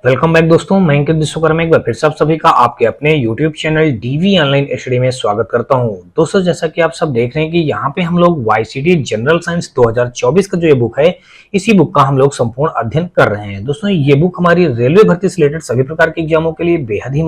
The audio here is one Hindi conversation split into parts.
वेलकम बैक दोस्तों, मैं अंकित विश्वकर्मा एक बार फिर से आप सभी का आपके अपने YouTube channel DV online study में स्वागत करता हूं। दोस्तों, जैसा कि आप सब देख रहे हैं कि यहाँ पे हम लोग वाईसीटी जनरल साइंस 2024 का जो ये बुक है, इसी बुक का हम लोग संपूर्ण अध्ययन कर रहे हैं। दोस्तों, ये बुक हमारी रेलवे भर्ती से रिलेटेड सभी प्रकार के एग्जामों के लिए बेहद ही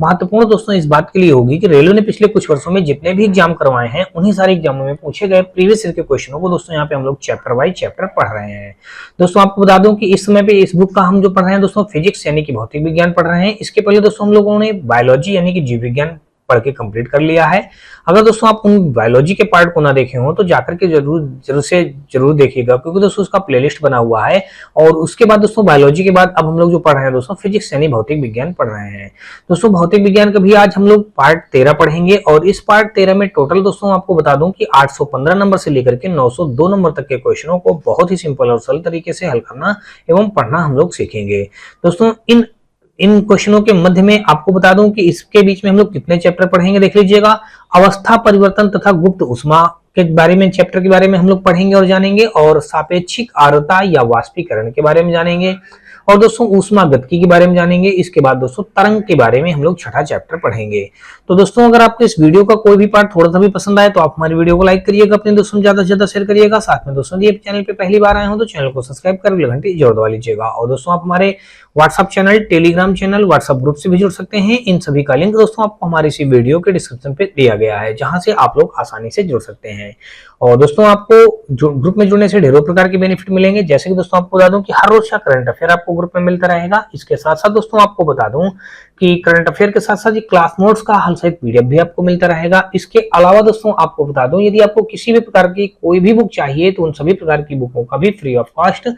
महत्वपूर्ण दोस्तों इस बात के लिए होगी कि रेलवे ने पिछले कुछ वर्षों में जितने भी एग्जाम करवाए हैं, उन्हीं सारे एग्जामों में पूछे गए प्रीवियस ईयर के क्वेश्चनों को दोस्तों यहाँ पे हम लोग चैप्टर वाइज चैप्टर पढ़ रहे हैं। दोस्तों, आपको बता दूं कि इस समय पे इस बुक का हम जो पढ़ रहे हैं दोस्तों, फिजिक्स यानी कि भौतिक विज्ञान पढ़ रहे हैं। इसके पहले दोस्तों हम लोगों ने बायोलॉजी यानी कि जीव विज्ञान पढ़ के कंप्लीट कर लिया है। अगर दोस्तों आप उन बायोलॉजी के पार्ट को ना देखे हो तो जाकर के जरूर देखिएगा, क्योंकि दोस्तों उसका प्लेलिस्ट बना हुआ है। और उसके बाद दोस्तों बायोलॉजी के बाद अब हम लोग जो पढ़ रहे हैं दोस्तों, फिजिक्स यानी भौतिक विज्ञान पढ़ रहे हैं। दोस्तों, भौतिक विज्ञान का भी आज हम लोग पार्ट 13 पढ़ेंगे, और इस पार्ट 13 में टोटल दोस्तों आपको बता दूं कि 815 नंबर से लेकर के 902 नंबर तक के क्वेश्चनों को बहुत ही सिंपल और सरल तरीके से हल करना एवं पढ़ना हम लोग सीखेंगे। दोस्तों, इन क्वेश्चनों के मध्य में आपको बता दूं कि इसके बीच में हम लोग कितने चैप्टर पढ़ेंगे, देख लीजिएगा। अवस्था परिवर्तन तथा गुप्त ऊष्मा के बारे में चैप्टर के बारे में हम लोग पढ़ेंगे और जानेंगे, और सापेक्षिक आर्द्रता या वाष्पीकरण के बारे में जानेंगे, और दोस्तों ऊष्मागतिकी के बारे में जानेंगे। इसके बाद दोस्तों तरंग के बारे में हम लोग छठा चैप्टर पढ़ेंगे। तो दोस्तों, अगर आपको इस वीडियो का कोई भी पार्ट थोड़ा सा भी पसंद आए तो आप हमारी वीडियो को लाइक करिएगा, अपने दोस्तों में ज्यादा से ज्यादा शेयर करिएगा। साथ में दोस्तों, ये चैनल पे पहली बार आए हो तो चैनल को सब्सक्राइब कर घंटी जरूर दबा लीजिएगा। और दोस्तों, आप हमारे WhatsApp channel, Telegram channel, WhatsApp group से भी जुड़ सकते हैं। इन सभी का लिंक दोस्तों आपको हमारी इसी वीडियो के डिस्क्रिप्शन पे दिया गया है, जहां से आप लोग आसानी से जुड़ सकते हैं। और दोस्तों, आपको ग्रुप में जुड़ने से ढेरों प्रकार के बेनिफिट मिलेंगे। जैसे कि दोस्तों आपको बता दूं कि हर रोज का करंट अफेयर आपको ग्रुप में मिलता रहेगा। इसके साथ साथ दोस्तों आपको बता दूं कि करंट अफेयर के साथ साथ ये क्लास नोट्स का हल सहित पीडीएफ भी आपको मिलता रहेगा। इसके अलावा दोस्तों आपको बता दूं, यदि आपको किसी भी प्रकार की कोई भी बुक चाहिए तो उन सभी प्रकार की बुकों का भी फ्री ऑफ कॉस्ट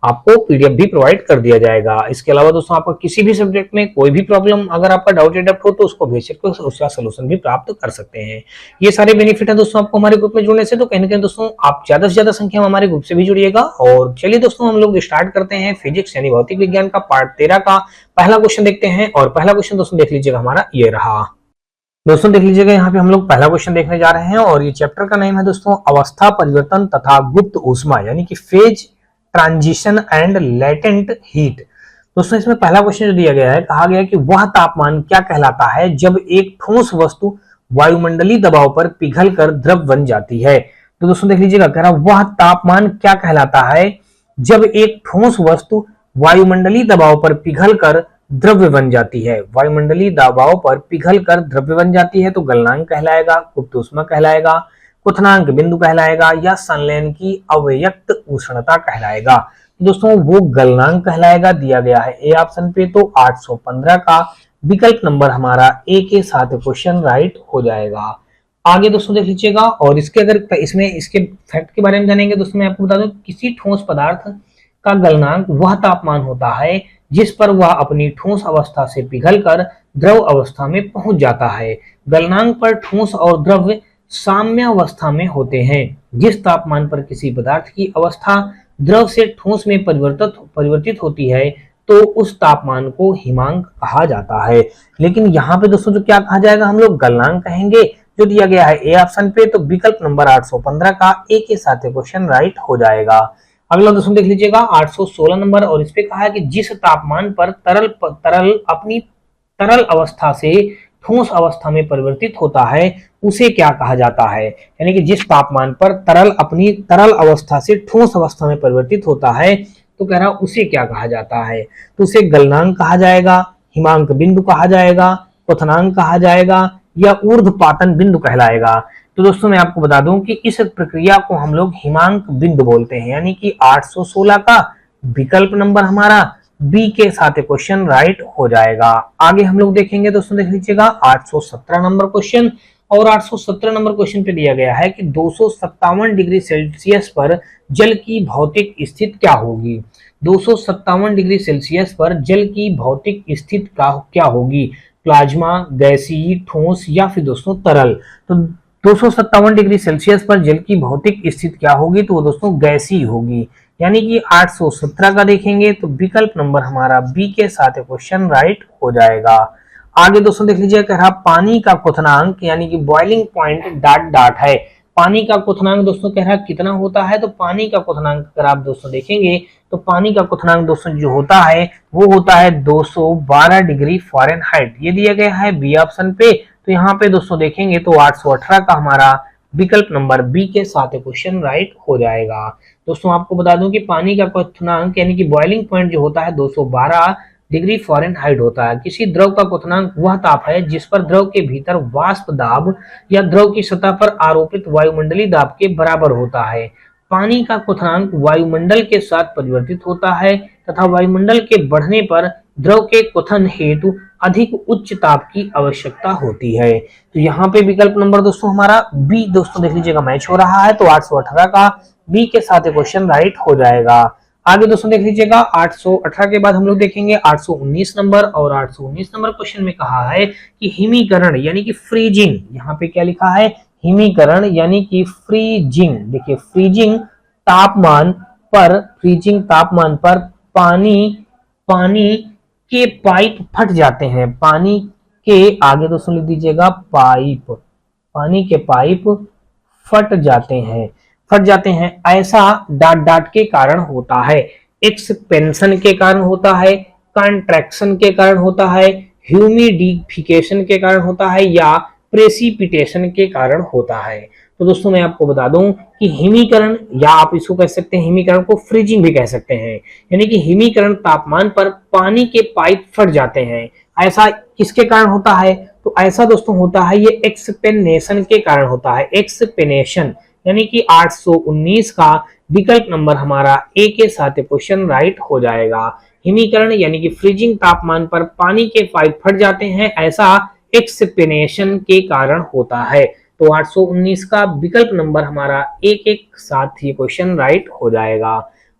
आपको पीडीएफ भी प्रोवाइड कर दिया जाएगा। इसके अलावा दोस्तों आपको किसी भी सब्जेक्ट में कोई भी प्रॉब्लम, अगर आपका डाउट या डाउट हो तो उसको भेज सकते हो, उसका सोल्यूशन भी प्राप्त कर सकते हैं। ये सारे बेनिफिट है दोस्तों आपको हमारे ग्रुप में जुड़ने से। तो कहीं ना कहीं दोस्तों आप ज्यादा से ज्यादा संख्या में हमारे ग्रुप से भी जुड़िएगा। और चलिए दोस्तों, हम लोग स्टार्ट करते हैं फिजिक्स यानी भौतिक विज्ञान का पार्ट 13 का पहला क्वेश्चन देखते हैं। और पहला क्वेश्चन दोस्तों देख लीजिएगा, हमारा ये रहा। दोस्तों देख लीजिएगा, यहाँ पे हम लोग पहला क्वेश्चन देखने जा रहे हैं, और ये चैप्टर का नाम है दोस्तों अवस्था परिवर्तन तथा गुप्त ऊष्मा यानी कि phase transition and latent heat. दोस्तों, इसमें पहला क्वेश्चन जो दिया गया है, कहा गया है कि वह तापमान क्या कहलाता है जब एक ठोस वस्तु वायुमंडलीय दबाव पर पिघलकर द्रव बन जाती है। तो दोस्तों देख लीजिएगा, कह रहा वह तापमान क्या कहलाता है जब एक ठोस वस्तु वायुमंडलीय दबाव पर पिघलकर द्रव्य बन जाती है। वायुमंडलीय दबाव पर पिघलकर द्रव्य बन जाती है तो गलनांक कहलाएगा, गुप्त ऊष्मा कहलाएगा, क्वथनांक बिंदु कहलाएगा, या संलयन की अव्यक्त उष्णता कहलाएगा। दोस्तों वो गलनांक कहलाएगा, दिया गया है ए ऑप्शन पे। तो 815 का विकल्प नंबर हमारा ए के साथ क्वेश्चन राइट हो जाएगा। आगे दोस्तों देख लीजिएगा, और इसके इसके फैक्ट के बारे में जानेंगे। दोस्तों मैं आपको बता दूं, किसी ठोस पदार्थ का गलनांक वह तापमान होता है जिस पर वह अपनी ठोस अवस्था से पिघलकर द्रव अवस्था में पहुंच जाता है। गलनांक पर ठोस और द्रव्य साम्य अवस्था में होते हैं। जिस तापमान पर किसी पदार्थ की अवस्था द्रव से ठोस में परिवर्तित होती है तो उस तापमान को हिमांक कहा जाता है। लेकिन यहाँ पे दोस्तों जो क्या कहा जाएगा, हम लोग गलनांक कहेंगे, जो दिया गया है ए ऑप्शन पे। तो विकल्प नंबर 815 का ए के साथ क्वेश्चन राइट हो जाएगा। अगला दोस्तों देख लीजिएगा 816 नंबर, और इस पे कहा है कि जिस तापमान पर तरल अपनी तरल अवस्था से ठोस अवस्था में परिवर्तित होता है उसे क्या कहा जाता है। यानी कि जिस तापमान पर तरल अपनी तरल अवस्था से ठोस अवस्था में परिवर्तित होता है तो कह रहा उसे क्या कहा जाता है। तो उसे गलनांक कहा जाएगा, हिमांक बिंदु कहा जाएगा, क्वथनांक कहा जाएगा, या ऊर्ध्वपातन बिंदु कहलाएगा। तो दोस्तों मैं आपको बता दूं कि इस प्रक्रिया को हम लोग हिमांक बिंदु बोलते हैं। यानी कि 816 का विकल्प नंबर हमारा बी के साथ क्वेश्चन राइट हो जाएगा। आगे हम लोग देखेंगे दोस्तों, देख लीजिएगा 817 नंबर क्वेश्चन, और 817 नंबर क्वेश्चन पे दिया गया है कि 257 डिग्री सेल्सियस पर जल की भौतिक स्थिति क्या होगी। 257 डिग्री सेल्सियस पर जल की भौतिक स्थिति क्या होगी, प्लाज्मा, गैसीय, ठोस, या फिर दोस्तों तरल। तो 257 डिग्री सेल्सियस पर जल की भौतिक स्थिति क्या होगी, तो वो दोस्तों गैसीय होगी। यानी कि 817 का देखेंगे तो विकल्प नंबर हमारा बी के साथ क्वेश्चन राइट हो जाएगा। आगे दोस्तों देख लीजिए, कह रहा पानी का क्वथनांक यानी कि बॉइलिंग पॉइंट ... है। पानी का क्वथनांक दोस्तों कह रहा है कितना होता है, तो पानी का क्वथनांक अगर आप दोस्तों देखेंगे तो पानी का क्वथनांक दोस्तों जो होता है वो होता है 212 डिग्री फ़ारेनहाइट। ये दिया गया है बी ऑप्शन पे। तो यहाँ पे दोस्तों देखेंगे तो 818 का हमारा विकल्प नंबर बी के साथ क्वेश्चन राइट हो जाएगा। दोस्तों आपको बता दूं कि पानी का क्वथनांक यानी कि बॉइलिंग पॉइंट जो होता है 212 डिग्री फ़ारेनहाइट होता है। किसी द्रव का क्वथनांक वह ताप है जिस पर द्रव के भीतर वाष्प दाब या द्रव की सतह पर आरोपित वायुमंडलीय दाब के बराबर होता है। पानी का क्वथनांक वायुमंडल के साथ परिवर्तित होता है तथा वायुमंडल के बढ़ने पर द्रव के क्वथन हेतु अधिक उच्च ताप की आवश्यकता होती है। तो यहाँ पे विकल्प नंबर दोस्तों हमारा बी दोस्तों देख लीजिएगा मैच हो रहा है, तो 818 का बी के साथ क्वेश्चन राइट हो जाएगा। आगे दोस्तों देख लीजिएगा 818 के बाद हम लोग देखेंगे 819 नंबर, और 819 नंबर क्वेश्चन में कहा है कि हिमीकरण यानी कि फ्रीजिंग, यहाँ पे क्या लिखा है हिमीकरण यानी कि फ्रीजिंग। देखिए फ्रीजिंग तापमान पर पानी के पाइप फट जाते हैं। पानी के आगे दोस्तों लिख दीजिएगा पानी के पाइप फट जाते हैं ऐसा डाट के कारण होता है, एक्सपेंशन के कारण होता है, कंट्रैक्शन के कारण होता है, ह्यूमिडिफिकेशन के कारण होता है या प्रेसिपिटेशन के कारण होता है। तो दोस्तों मैं आपको बता दूं कि हिमीकरण, या आप इसको कह सकते हैं हिमीकरण को फ्रीजिंग भी कह सकते हैं, यानी कि हिमीकरण तापमान पर पानी के पाइप फट जाते हैं। ऐसा किसके कारण होता है, तो ऐसा दोस्तों होता है ये एक्सपेनेशन के कारण होता है। एक्सपेनेशन यानी कि 819 का विकल्प नंबर हमारा ए के साथ क्वेश्चन राइट हो जाएगा। हिमीकरण यानी कि फ्रीजिंग तापमान पर पानी के पाइप फट जाते हैं, ऐसा एक्सपेनेशन के कारण होता है। तो 819 का विकल्प नंबर हमारा एक साथ ये क्वेश्चन राइट हो जाएगा।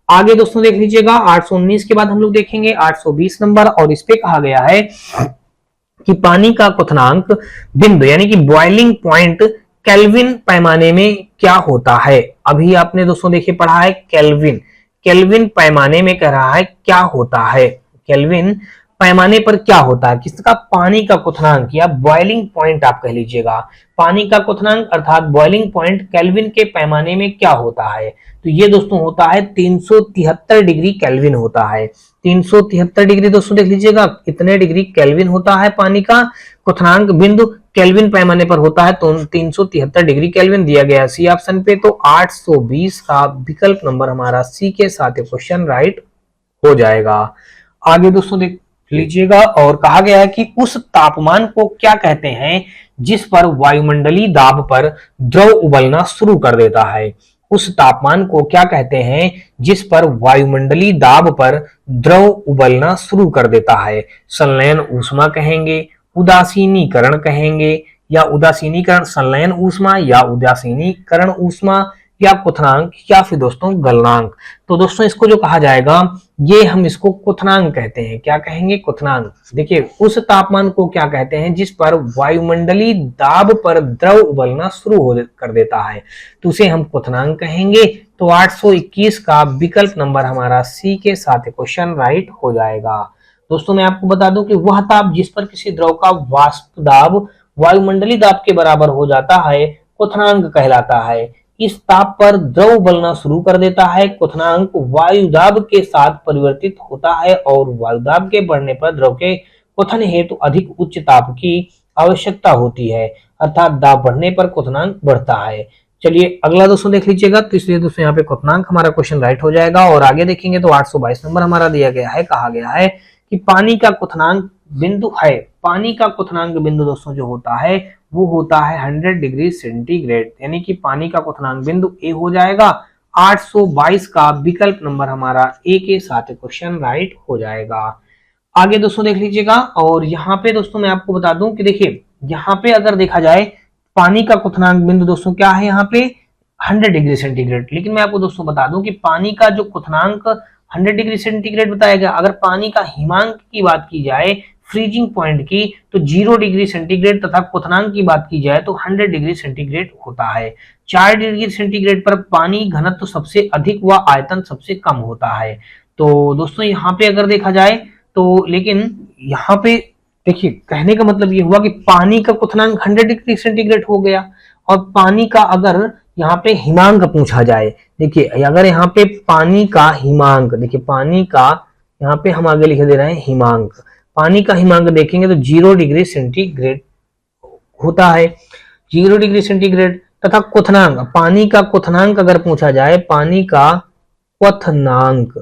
आगे दोस्तों देख लीजिएगा 819 के बाद हम लोग देखेंगे 820 नंबर, और इस पे कहा गया है कि पानी का क्वथनांक बिंदु यानी कि बॉइलिंग पॉइंट केल्विन पैमाने में क्या होता है। अभी आपने दोस्तों देखिए पढ़ा है केल्विन पैमाने में कह रहा है क्या होता है, केल्विन पैमाने पर क्या होता है, किसका पानी का क्वथनांक या बॉइलिंग पॉइंट आप कह लीजिएगा। पानी का क्वथनांक अर्थात बॉइलिंग पॉइंट केल्विन के पैमाने में क्या होता है, तो ये दोस्तों होता है 373 डिग्री केल्विन होता है। 373 डिग्री दोस्तों देख लीजिएगा कितने डिग्री केल्विन होता है पानी का क्वथनांक बिंदु केल्विन पैमाने पर होता है, तो 373 डिग्री केल्विन दिया गया सी ऑप्शन पे। तो 820 का विकल्प नंबर हमारा सी के साथ क्वेश्चन राइट हो जाएगा। आगे दोस्तों देख लीजिएगा, और कहा गया है कि उस तापमान को क्या कहते हैं जिस पर वायुमंडलीय दाब पर द्रव उबलना शुरू कर देता है। उस तापमान को क्या कहते हैं जिस पर वायुमंडलीय दाब पर द्रव उबलना शुरू कर देता है। संलयन ऊष्मा कहेंगे, उदासीनीकरण कहेंगे, या उदासीनीकरण संलयन ऊष्मा, या उदासीनीकरण ऊष्मा, या क्वथनांक, या फिर दोस्तों गलनांक। तो दोस्तों इसको जो कहा जाएगा ये हम इसको क्वथनांक कहते हैं। क्या कहेंगे, क्वथनांक। देखिए उस तापमान को क्या कहते हैं जिस पर वायुमंडलीय दाब पर द्रव उबलना शुरू कर देता है, तो उसे हम क्वथनांक कहेंगे। तो 821 का विकल्प नंबर हमारा सी के साथ क्वेश्चन राइट हो जाएगा। दोस्तों मैं आपको बता दूं कि वह ताप जिस पर किसी द्रव का वाष्प दाब वायुमंडलीय दाब के बराबर हो जाता है क्वथनांक कहलाता है। इस ताप पर द्रव उबलना शुरू कर देता है। क्वथनांक वायुदाब के साथ परिवर्तित होता है और वायुदाब के बढ़ने पर द्रव के क्वथन हेतु अधिक उच्च ताप की आवश्यकता होती है, अर्थात दाब बढ़ने पर क्वथनांक बढ़ता है। चलिए अगला दोस्तों देख लीजिएगा, तो इसलिए दोस्तों यहाँ पे क्वथनांक हमारा क्वेश्चन राइट हो जाएगा। और आगे देखेंगे तो 822 नंबर हमारा दिया गया है, कहा गया है कि पानी का क्वथनांक बिंदु है। पानी का क्वथनांक बिंदु दोस्तों जो होता है वो होता है 100 डिग्री सेंटीग्रेड, यानी कि पानी का क्वथनांक बिंदु ए हो जाएगा। 822 का विकल्प नंबर हमारा ए के साथ क्वेश्चन राइट हो जाएगा। आगे दोस्तों देख लीजिएगा, और यहाँ पे दोस्तों मैं आपको बता दूं कि देखिए यहाँ पे अगर देखा जाए पानी का क्वथनांक बिंदु दोस्तों क्या है यहाँ पे 100 डिग्री सेंटीग्रेड, लेकिन मैं आपको दोस्तों बता दूं कि पानी का जो क्वथनांक 100 डिग्री सेंटीग्रेड बताया गया, अगर पानी का हिमांक की बात की जाए फ्रीजिंग पॉइंट की तो 0 डिग्री सेंटीग्रेड, तथा क्वथनांक की बात की जाए तो 100 डिग्री सेंटीग्रेड होता है। 4 डिग्री सेंटीग्रेड पर पानी घनत्व सबसे अधिक व आयतन सबसे कम होता है। तो दोस्तों यहाँ पे अगर देखा जाए तो, लेकिन यहाँ पे देखिए कहने का मतलब ये हुआ कि पानी का क्वथनांक 100 डिग्री सेंटीग्रेड हो गया, और पानी का अगर यहाँ पे हिमांक पूछा जाए, देखिए अगर यहाँ पे पानी का हिमांक, देखिए पानी का यहाँ पे हम आगे लिख दे रहे हैं हिमांक, पानी का हिमांक देखेंगे तो 0 डिग्री सेंटीग्रेड होता है, 0 डिग्री सेंटीग्रेड। तथा क्वथनांक, पानी का क्वथनांक अगर पूछा जाए, पानी का क्वथनांक,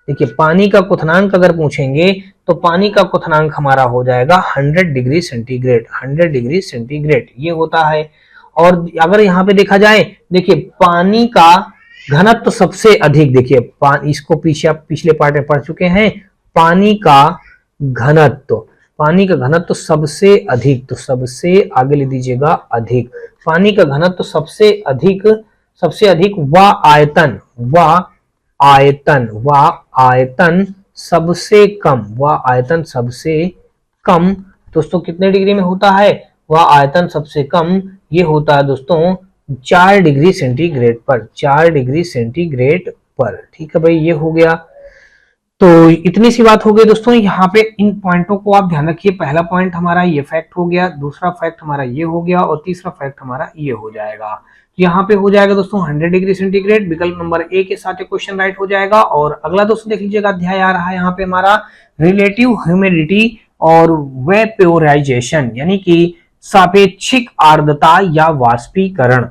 देखिए पानी का क्वथनांक अगर पूछेंगे तो पानी का क्वथनांक हमारा हो जाएगा 100 डिग्री सेंटीग्रेड, 100 डिग्री सेंटीग्रेड ये होता है। और अगर यहाँ पे देखा जाए, देखिए पानी का घनत्व सबसे अधिक, देखिए इसको पीछे आप पिछले पार्ट में पढ़ चुके हैं, पानी का घनत्व, पानी का घनत्व सबसे अधिक, तो सबसे आगे ले दीजिएगा अधिक, पानी का घनत्व सबसे अधिक, सबसे अधिक व आयतन, व आयतन, व आयतन सबसे कम, व आयतन सबसे कम दोस्तों कितने डिग्री में होता है, व आयतन सबसे कम ये होता है दोस्तों 4 डिग्री सेंटीग्रेड पर, 4 डिग्री सेंटीग्रेड पर। ठीक है भाई, ये हो गया। तो इतनी सी बात हो गई दोस्तों, यहाँ पे इन पॉइंटों को आप ध्यान रखिए। पहला पॉइंट हमारा ये फैक्ट हो गया, दूसरा फैक्ट हमारा ये हो गया, और तीसरा फैक्ट हमारा ये हो जाएगा। तो यहाँ पे हो जाएगा दोस्तों 100 डिग्री सेंटीग्रेड, विकल्प नंबर ए के साथ क्वेश्चन राइट हो जाएगा। और अगला दोस्तों देख लीजिएगा, अध्याय आ रहा है यहाँ पे हमारा रिलेटिव ह्यूमिडिटी और वेपोराइजेशन, यानी कि सापेक्षिक आर्द्रता या वाष्पीकरण।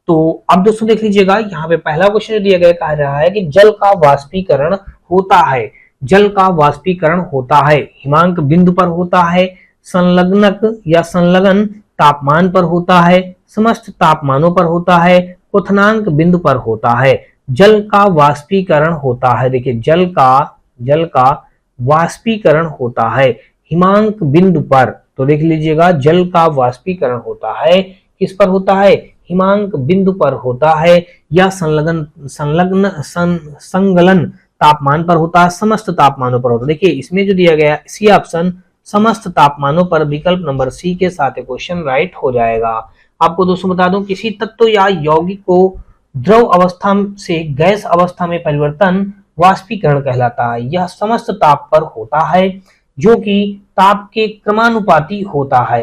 तो अब दोस्तों देख लीजिएगा, यहाँ पे पहला क्वेश्चन दिया गया, कह रहा है कि जल का वाष्पीकरण होता है, जल का वाष्पीकरण होता है हिमांक बिंदु पर होता है, संलग्नक या संलग्न तापमान पर होता है, समस्त तापमानों पर होता है, क्वथनांक बिंदु पर होता है। जल का वाष्पीकरण होता है, देखिए जल का वाष्पीकरण होता है हिमांक बिंदु पर। तो देख लीजिएगा, जल का वाष्पीकरण होता है किस पर होता है, हिमांक बिंदु पर होता है, या संलग्न तापमान पर होता है, समस्त तापमानों पर होता है। देखिए इसमें जो दिया गया सी ऑप्शन समस्त तापमानों पर, विकल्प नंबर सी के साथ क्वेश्चन राइट हो जाएगा। आपको दोस्तों बता दूं, किसी तत्व या यौगिक को द्रव अवस्था से गैस अवस्था में परिवर्तन वाष्पीकरण कहलाता है। यह समस्त ताप पर होता है, जो कि ताप के क्रमानुपाती होता है,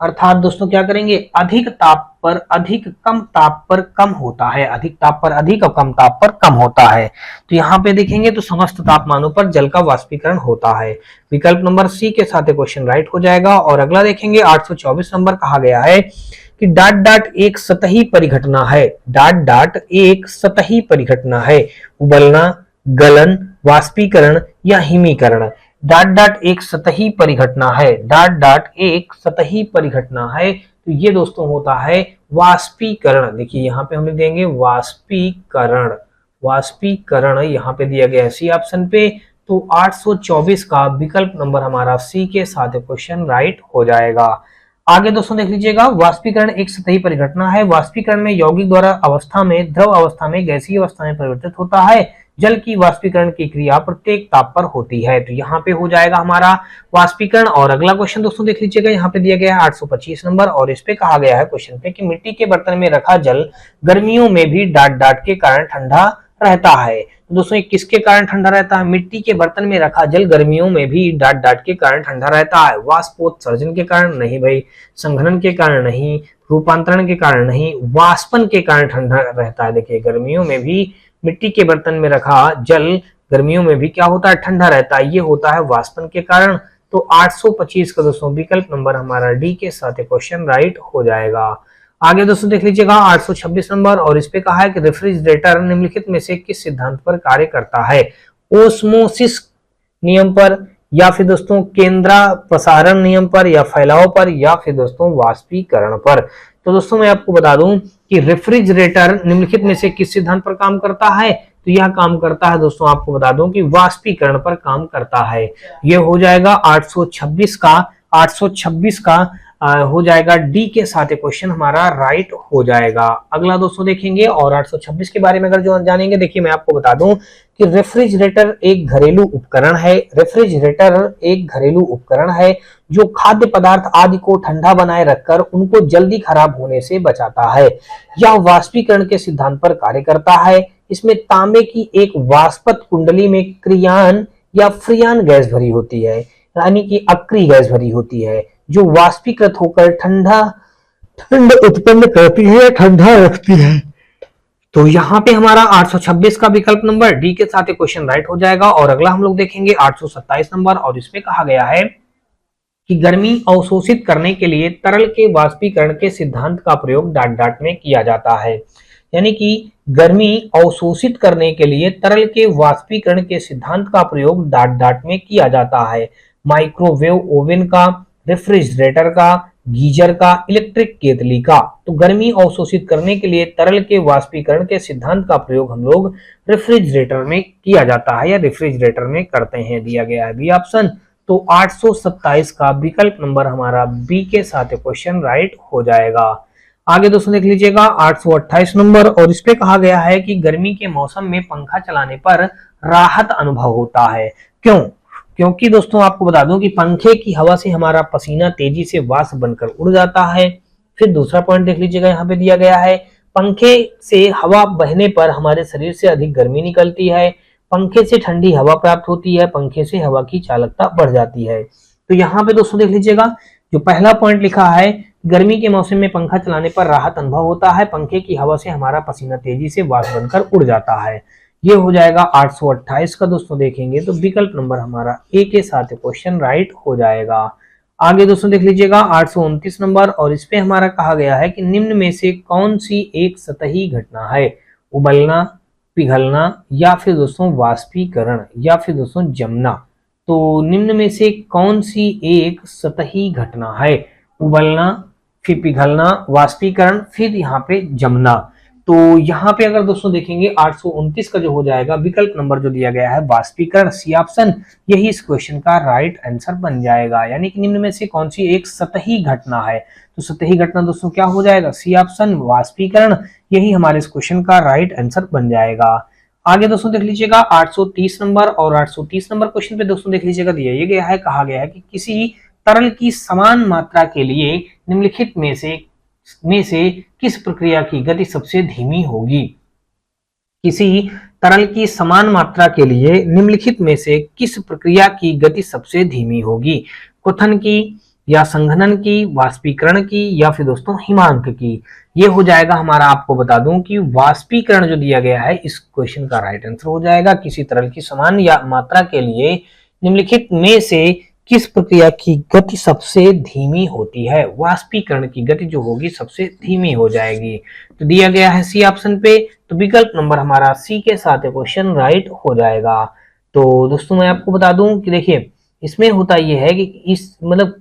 अर्थात दोस्तों क्या करेंगे, अधिक ताप पर अधिक, कम ताप पर कम होता है, अधिक ताप पर अधिक और कम ताप पर कम होता है। तो यहाँ पे देखेंगे तो समस्त तापमानों पर जल का वाष्पीकरण होता है, विकल्प नंबर सी के साथ क्वेश्चन राइट हो जाएगा। और अगला देखेंगे 824 नंबर, कहा गया है कि डाट डाट एक सतही परिघटना है, डाट डाट एक सतही परिघटना है, उबलना, गलन, वाष्पीकरण या हिमीकरण। डाट डाट एक सतही परिघटना है, डाट डाट एक सतही परिघटना है, तो ये दोस्तों होता है वाष्पीकरण। देखिए यहाँ पे हम लिख देंगे वाष्पीकरण, वाष्पीकरण यहाँ पे दिया गया है सी ऑप्शन पे। तो 824 का विकल्प नंबर हमारा सी के साथ क्वेश्चन राइट हो जाएगा। आगे दोस्तों देख लीजिएगा, वाष्पीकरण एक सतही परिघटना है, वाष्पीकरण में यौगिक द्वारा अवस्था में द्रव अवस्था में गैसीय अवस्था में परिवर्तित होता है। जल की वाष्पीकरण की क्रिया प्रत्येक ताप पर होती है। तो यहाँ पे हो जाएगा हमारा वाष्पीकरण। और अगला क्वेश्चन दोस्तों देख लीजिएगा, यहाँ पे दिया गया है 825 नंबर, और इस पे कहा गया है क्वेश्चन पे कि मिट्टी के बर्तन में रखा जल गर्मियों में भी डाट डाट के कारण ठंडा रहता है। तो दोस्तों किसके कारण ठंडा रहता है, मिट्टी के बर्तन में रखा जल गर्मियों में भी डाट डाट के कारण ठंडा रहता है। वाष्पोत्सर्जन के कारण नहीं भाई, संघनन के कारण नहीं, रूपांतरण के कारण नहीं, वाष्पन के कारण ठंडा रहता है। देखिए गर्मियों में भी मिट्टी के बर्तन में रखा जल गर्मियों में भी क्या होता है, ठंडा रहता है, ये होता है वाष्पन के कारण। तो 825 का दोस्तों विकल्प नंबर हमारा डी के साथ क्वेश्चन राइट हो जाएगा। आगे दोस्तों देख लीजिएगा 826 नंबर, और इस पे कहा है कि रेफ्रिजरेटर निम्नलिखित में से किस सिद्धांत पर कार्य करता है, ओस्मोसिस नियम पर, या फिर दोस्तों केंद्रा प्रसारण नियम पर, या फैलाव पर, या फिर दोस्तों वाष्पीकरण पर। तो दोस्तों मैं आपको बता दूं कि रेफ्रिजरेटर निम्नलिखित में से किस सिद्धांत पर काम करता है, तो यह काम करता है दोस्तों, आपको बता दूं कि वाष्पीकरण पर काम करता है। यह हो जाएगा 826 का, 826 का हो जाएगा डी के साथ क्वेश्चन हमारा राइट हो जाएगा। अगला दोस्तों देखेंगे और 826 के बारे में अगर जो जानेंगे, देखिए मैं आपको बता दूं कि रेफ्रिजरेटर एक घरेलू उपकरण है, रेफ्रिजरेटर एक घरेलू उपकरण है जो खाद्य पदार्थ आदि को ठंडा बनाए रखकर उनको जल्दी खराब होने से बचाता है। यह वाष्पीकरण के सिद्धांत पर कार्य करता है। इसमें तांबे की एक वाष्पत कुंडली में क्रियान या फ्रियान गैस भरी होती है, यानी कि अक्रिय गैस भरी होती है, जो वाष्पीकृत होकर ठंडा ठंड उत्पन्न करती है, ठंडा रखती है। तो यहाँ पे हमारा 826 का विकल्प नंबर डी के साथ क्वेश्चन राइट हो जाएगा। और अगला हम लोग देखेंगे 827 नंबर, और इसमें कहा गया है कि गर्मी अवशोषित करने के लिए तरल के वाष्पीकरण के सिद्धांत का प्रयोग डाट डाट में किया जाता है। यानी कि गर्मी अवशोषित करने के लिए तरल के वाष्पीकरण के सिद्धांत का प्रयोग डाट डाट में किया जाता है। माइक्रोवेव ओवन का, रेफ्रिजरेटर का, गीजर का, इलेक्ट्रिक केतली का। तो गर्मी अवशोषित करने के लिए तरल के वाष्पीकरण के सिद्धांत का प्रयोग हम लोग रेफ्रिजरेटर में किया जाता है या रेफ्रिजरेटर में करते हैं। दिया गया है बी ऑप्शन। तो 827 का विकल्प नंबर हमारा बी के साथ क्वेश्चन राइट हो जाएगा। आगे दोस्तों देख लीजिएगा 828 नंबर, और इस पे कहा गया है कि गर्मी के मौसम में पंखा चलाने पर राहत अनुभव होता है। क्यों? क्योंकि दोस्तों आपको बता दूं कि पंखे की हवा से हमारा पसीना तेजी से वाष्प बनकर उड़ जाता है। फिर दूसरा पॉइंट देख लीजिएगा, यहाँ पे दिया गया है पंखे से हवा बहने पर हमारे शरीर से अधिक गर्मी निकलती है, पंखे से ठंडी हवा प्राप्त होती है, पंखे से हवा की चालकता बढ़ जाती है। तो यहाँ पे दोस्तों देख लीजिएगा जो पहला पॉइंट लिखा है, गर्मी के मौसम में पंखा चलाने पर राहत अनुभव होता है, पंखे की हवा से हमारा पसीना तेजी से वाष्प बनकर उड़ जाता है। ये हो जाएगा 828 का। दोस्तों देखेंगे तो विकल्प नंबर हमारा ए के साथ क्वेश्चन राइट हो जाएगा। आगे दोस्तों देख लीजिएगा 829 नंबर, और इस पे हमारा कहा गया है कि निम्न में से कौन सी एक सतही घटना है? उबलना, पिघलना, या फिर दोस्तों वाष्पीकरण, या फिर दोस्तों जमना। तो निम्न में से कौन सी एक सतही घटना है? उबलना, फिर पिघलना, वाष्पीकरण, फिर यहाँ पे जमना। तो यहाँ पे अगर दोस्तों देखेंगे 829 का जो हो जाएगा विकल्प नंबर जो दिया गया है वाष्पीकरण, सी ऑप्शन, यही इस क्वेश्चन का राइट आंसर बन जाएगा। यानी कि निम्न में से कौन सी एक सतही घटना है? तो सतही घटना दोस्तों क्या हो जाएगा? सी ऑप्शन, वाष्पीकरण, यही हमारे इस क्वेश्चन का राइट आंसर बन जाएगा। आगे दोस्तों देख लीजिएगा 830 नंबर, और 830 नंबर क्वेश्चन पे दोस्तों देख लीजिएगा दिया गया है, कहा गया है कि किसी तरल की समान मात्रा के लिए निम्नलिखित में से किस प्रक्रिया की गति सबसे धीमी होगी? किसी तरल की समान मात्रा के लिए निम्नलिखित में से किस प्रक्रिया की गति सबसे धीमी होगी? क्वथन की, या संघनन की, वाष्पीकरण की, या फिर दोस्तों हिमांक की? ये हो जाएगा हमारा, आपको बता दूं कि वाष्पीकरण जो दिया गया है इस क्वेश्चन का राइट आंसर हो जाएगा। किसी तरल की समान या मात्रा के लिए निम्नलिखित में से किस प्रक्रिया की गति सबसे धीमी होती है? वाष्पीकरण की गति जो होगी सबसे धीमी हो जाएगी। तो दिया गया है सी ऑप्शन पे, तो विकल्प नंबर हमारा सी के साथ क्वेश्चन राइट हो जाएगा। तो दोस्तों मैं आपको बता दूं कि देखिए इसमें होता यह है कि इस मतलब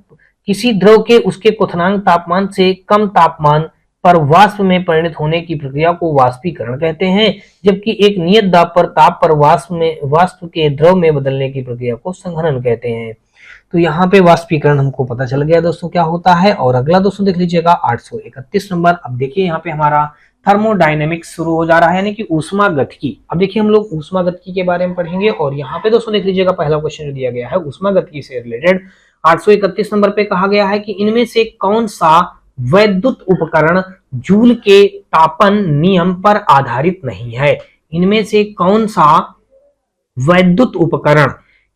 किसी द्रव के उसके क्वथनांक तापमान से कम तापमान पर वाष्प में परिणत होने की प्रक्रिया को वाष्पीकरण कहते हैं, जबकि एक नियत दाब पर ताप पर वाष्प के द्रव में बदलने की प्रक्रिया को संघनन कहते हैं। तो यहाँ पे वाष्पीकरण हमको पता चल गया दोस्तों क्या होता है। और अगला दोस्तों देख लीजिएगा 831 नंबर। अब देखिए यहाँ पे हमारा थर्मोडायनेमिक्स शुरू हो जा रहा है, यानी कि ऊष्मागतिकी। अब देखिए हम लोग ऊष्मागतिकी के बारे में पढ़ेंगे, और यहाँ पे दोस्तों देख लीजिएगा पहला क्वेश्चन जो दिया गया है ऊष्मागतिकी से रिलेटेड 831 नंबर पे कहा गया है कि इनमें से कौन सा वैद्युत उपकरण जूल के तापन नियम पर आधारित नहीं है? इनमें से कौन सा वैद्युत उपकरण,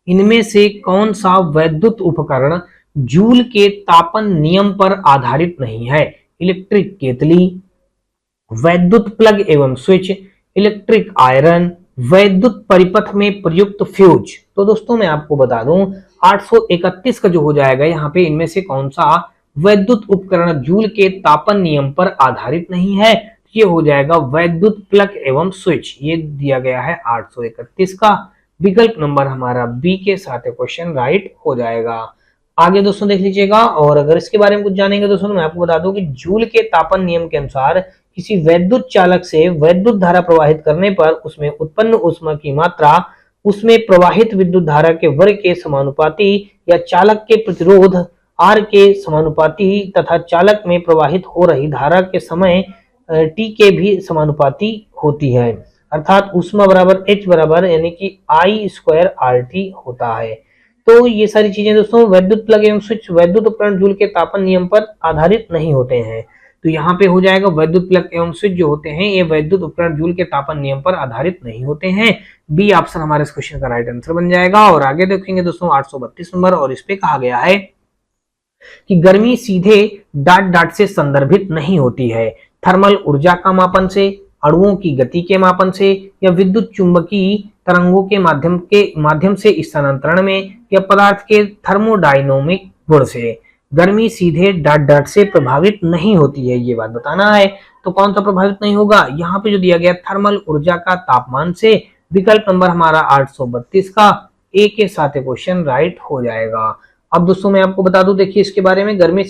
इनमें से कौन सा वैद्युत उपकरण जूल के तापन नियम पर आधारित नहीं है? इलेक्ट्रिक केतली, वैद्युत प्लग एवं स्विच, इलेक्ट्रिक आयरन, वैद्युत परिपथ में प्रयुक्त फ्यूज। तो दोस्तों मैं आपको बता दूं 831 का जो हो जाएगा यहाँ पे इनमें से कौन सा वैद्युत उपकरण जूल के तापन नियम पर आधारित नहीं है? ये हो जाएगा वैद्युत प्लग एवं स्विच। ये दिया गया है 831 का। विकल्प नंबर हमारा बी के साथ क्वेश्चन राइट हो जाएगा। आगे दोस्तों देख लीजिएगा, और अगर इसके बारे में कुछ जानेंगे दोस्तों मैं आपको बता दूं कि जूल के तापन नियम के अनुसार किसी वैद्युत चालक से वैद्युत धारा प्रवाहित करने पर उसमें उत्पन्न ऊष्मा की मात्रा उसमें प्रवाहित विद्युत धारा के वर्ग के समानुपाती या चालक के प्रतिरोध R के समानुपाती तथा चालक में प्रवाहित हो रही धारा के समय T के भी समानुपाती होती है। अर्थात ऊष्मा बराबर H बराबर यानी कि I² RT होता है। तो ये सारी चीजें दोस्तों वैद्युत प्लग एवं स्विच वैद्युत उपकरण जूल के तापन नियम पर आधारित नहीं होते हैं। तो यहाँ पे हो जाएगा वैद्युत प्लग एवं स्विच जो होते हैं ये वैद्युत उपकरण जूल के तापन नियम पर आधारित नहीं होते हैं। बी ऑप्शन हमारे इस क्वेश्चन का राइट आंसर बन जाएगा। और आगे देखेंगे दोस्तों 832 नंबर, और इस पे कहा गया है कि गर्मी सीधे डाट डाट से संदर्भित नहीं होती है। थर्मल ऊर्जा का मापन से, अणुओं की गति के मापन से या विद्युत चुंबकीय तरंगों के माध्यम से स्थानांतरण में या पदार्थ के थर्मोडायनामिक गुण से गर्मी सीधे डाट डाट से प्रभावित नहीं होती है, ये बात बताना है। तो कौन सा प्रभावित नहीं होगा, यहाँ पे जो दिया गया थर्मल ऊर्जा का तापमान से, विकल्प नंबर हमारा 832 का ए के साथ क्वेश्चन राइट हो जाएगा। अब दोस्तों मैं आपको बता दूं, देखिए इसके बारे में, गर्मी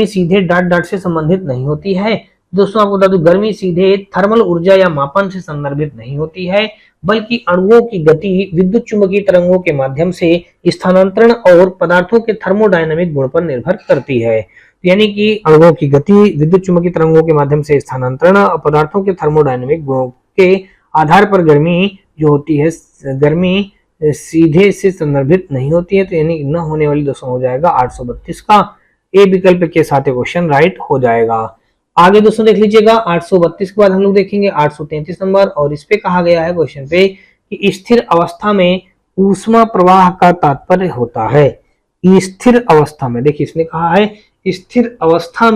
सीधे डाट डाट से संबंधित नहीं होती है। दोस्तों आपको बता दूं, गर्मी सीधे थर्मल ऊर्जा या मापन से संदर्भित नहीं होती है, बल्कि अणुओं की गति विद्युत चुंबकीय तरंगों के माध्यम से स्थानांतरण और पदार्थों के थर्मोडायनामिक गुण पर निर्भर करती है। यानी कि अणुओं की गति विद्युत चुंबकीय तरंगों के माध्यम से स्थानांतरण और पदार्थों के थर्मोडायनामिक गुणों के आधार पर गर्मी जो होती है, गर्मी सीधे से संदर्भित नहीं होती है। तो यानी न होने वाली दोस्तों हो जाएगा 832 का ए विकल्प के साथ क्वेश्चन राइट हो जाएगा। आगे दोस्तों देख लीजिएगा, 832 के बाद हम लोग देखेंगे 833 नंबर, और इस पे कहा गया है क्वेश्चन पे कि स्थिर अवस्था में ऊष्मा प्रवाह का तात्पर्य होता है। स्थिर अवस्था में, देखिए इसने कहा है स्थिर अवस्था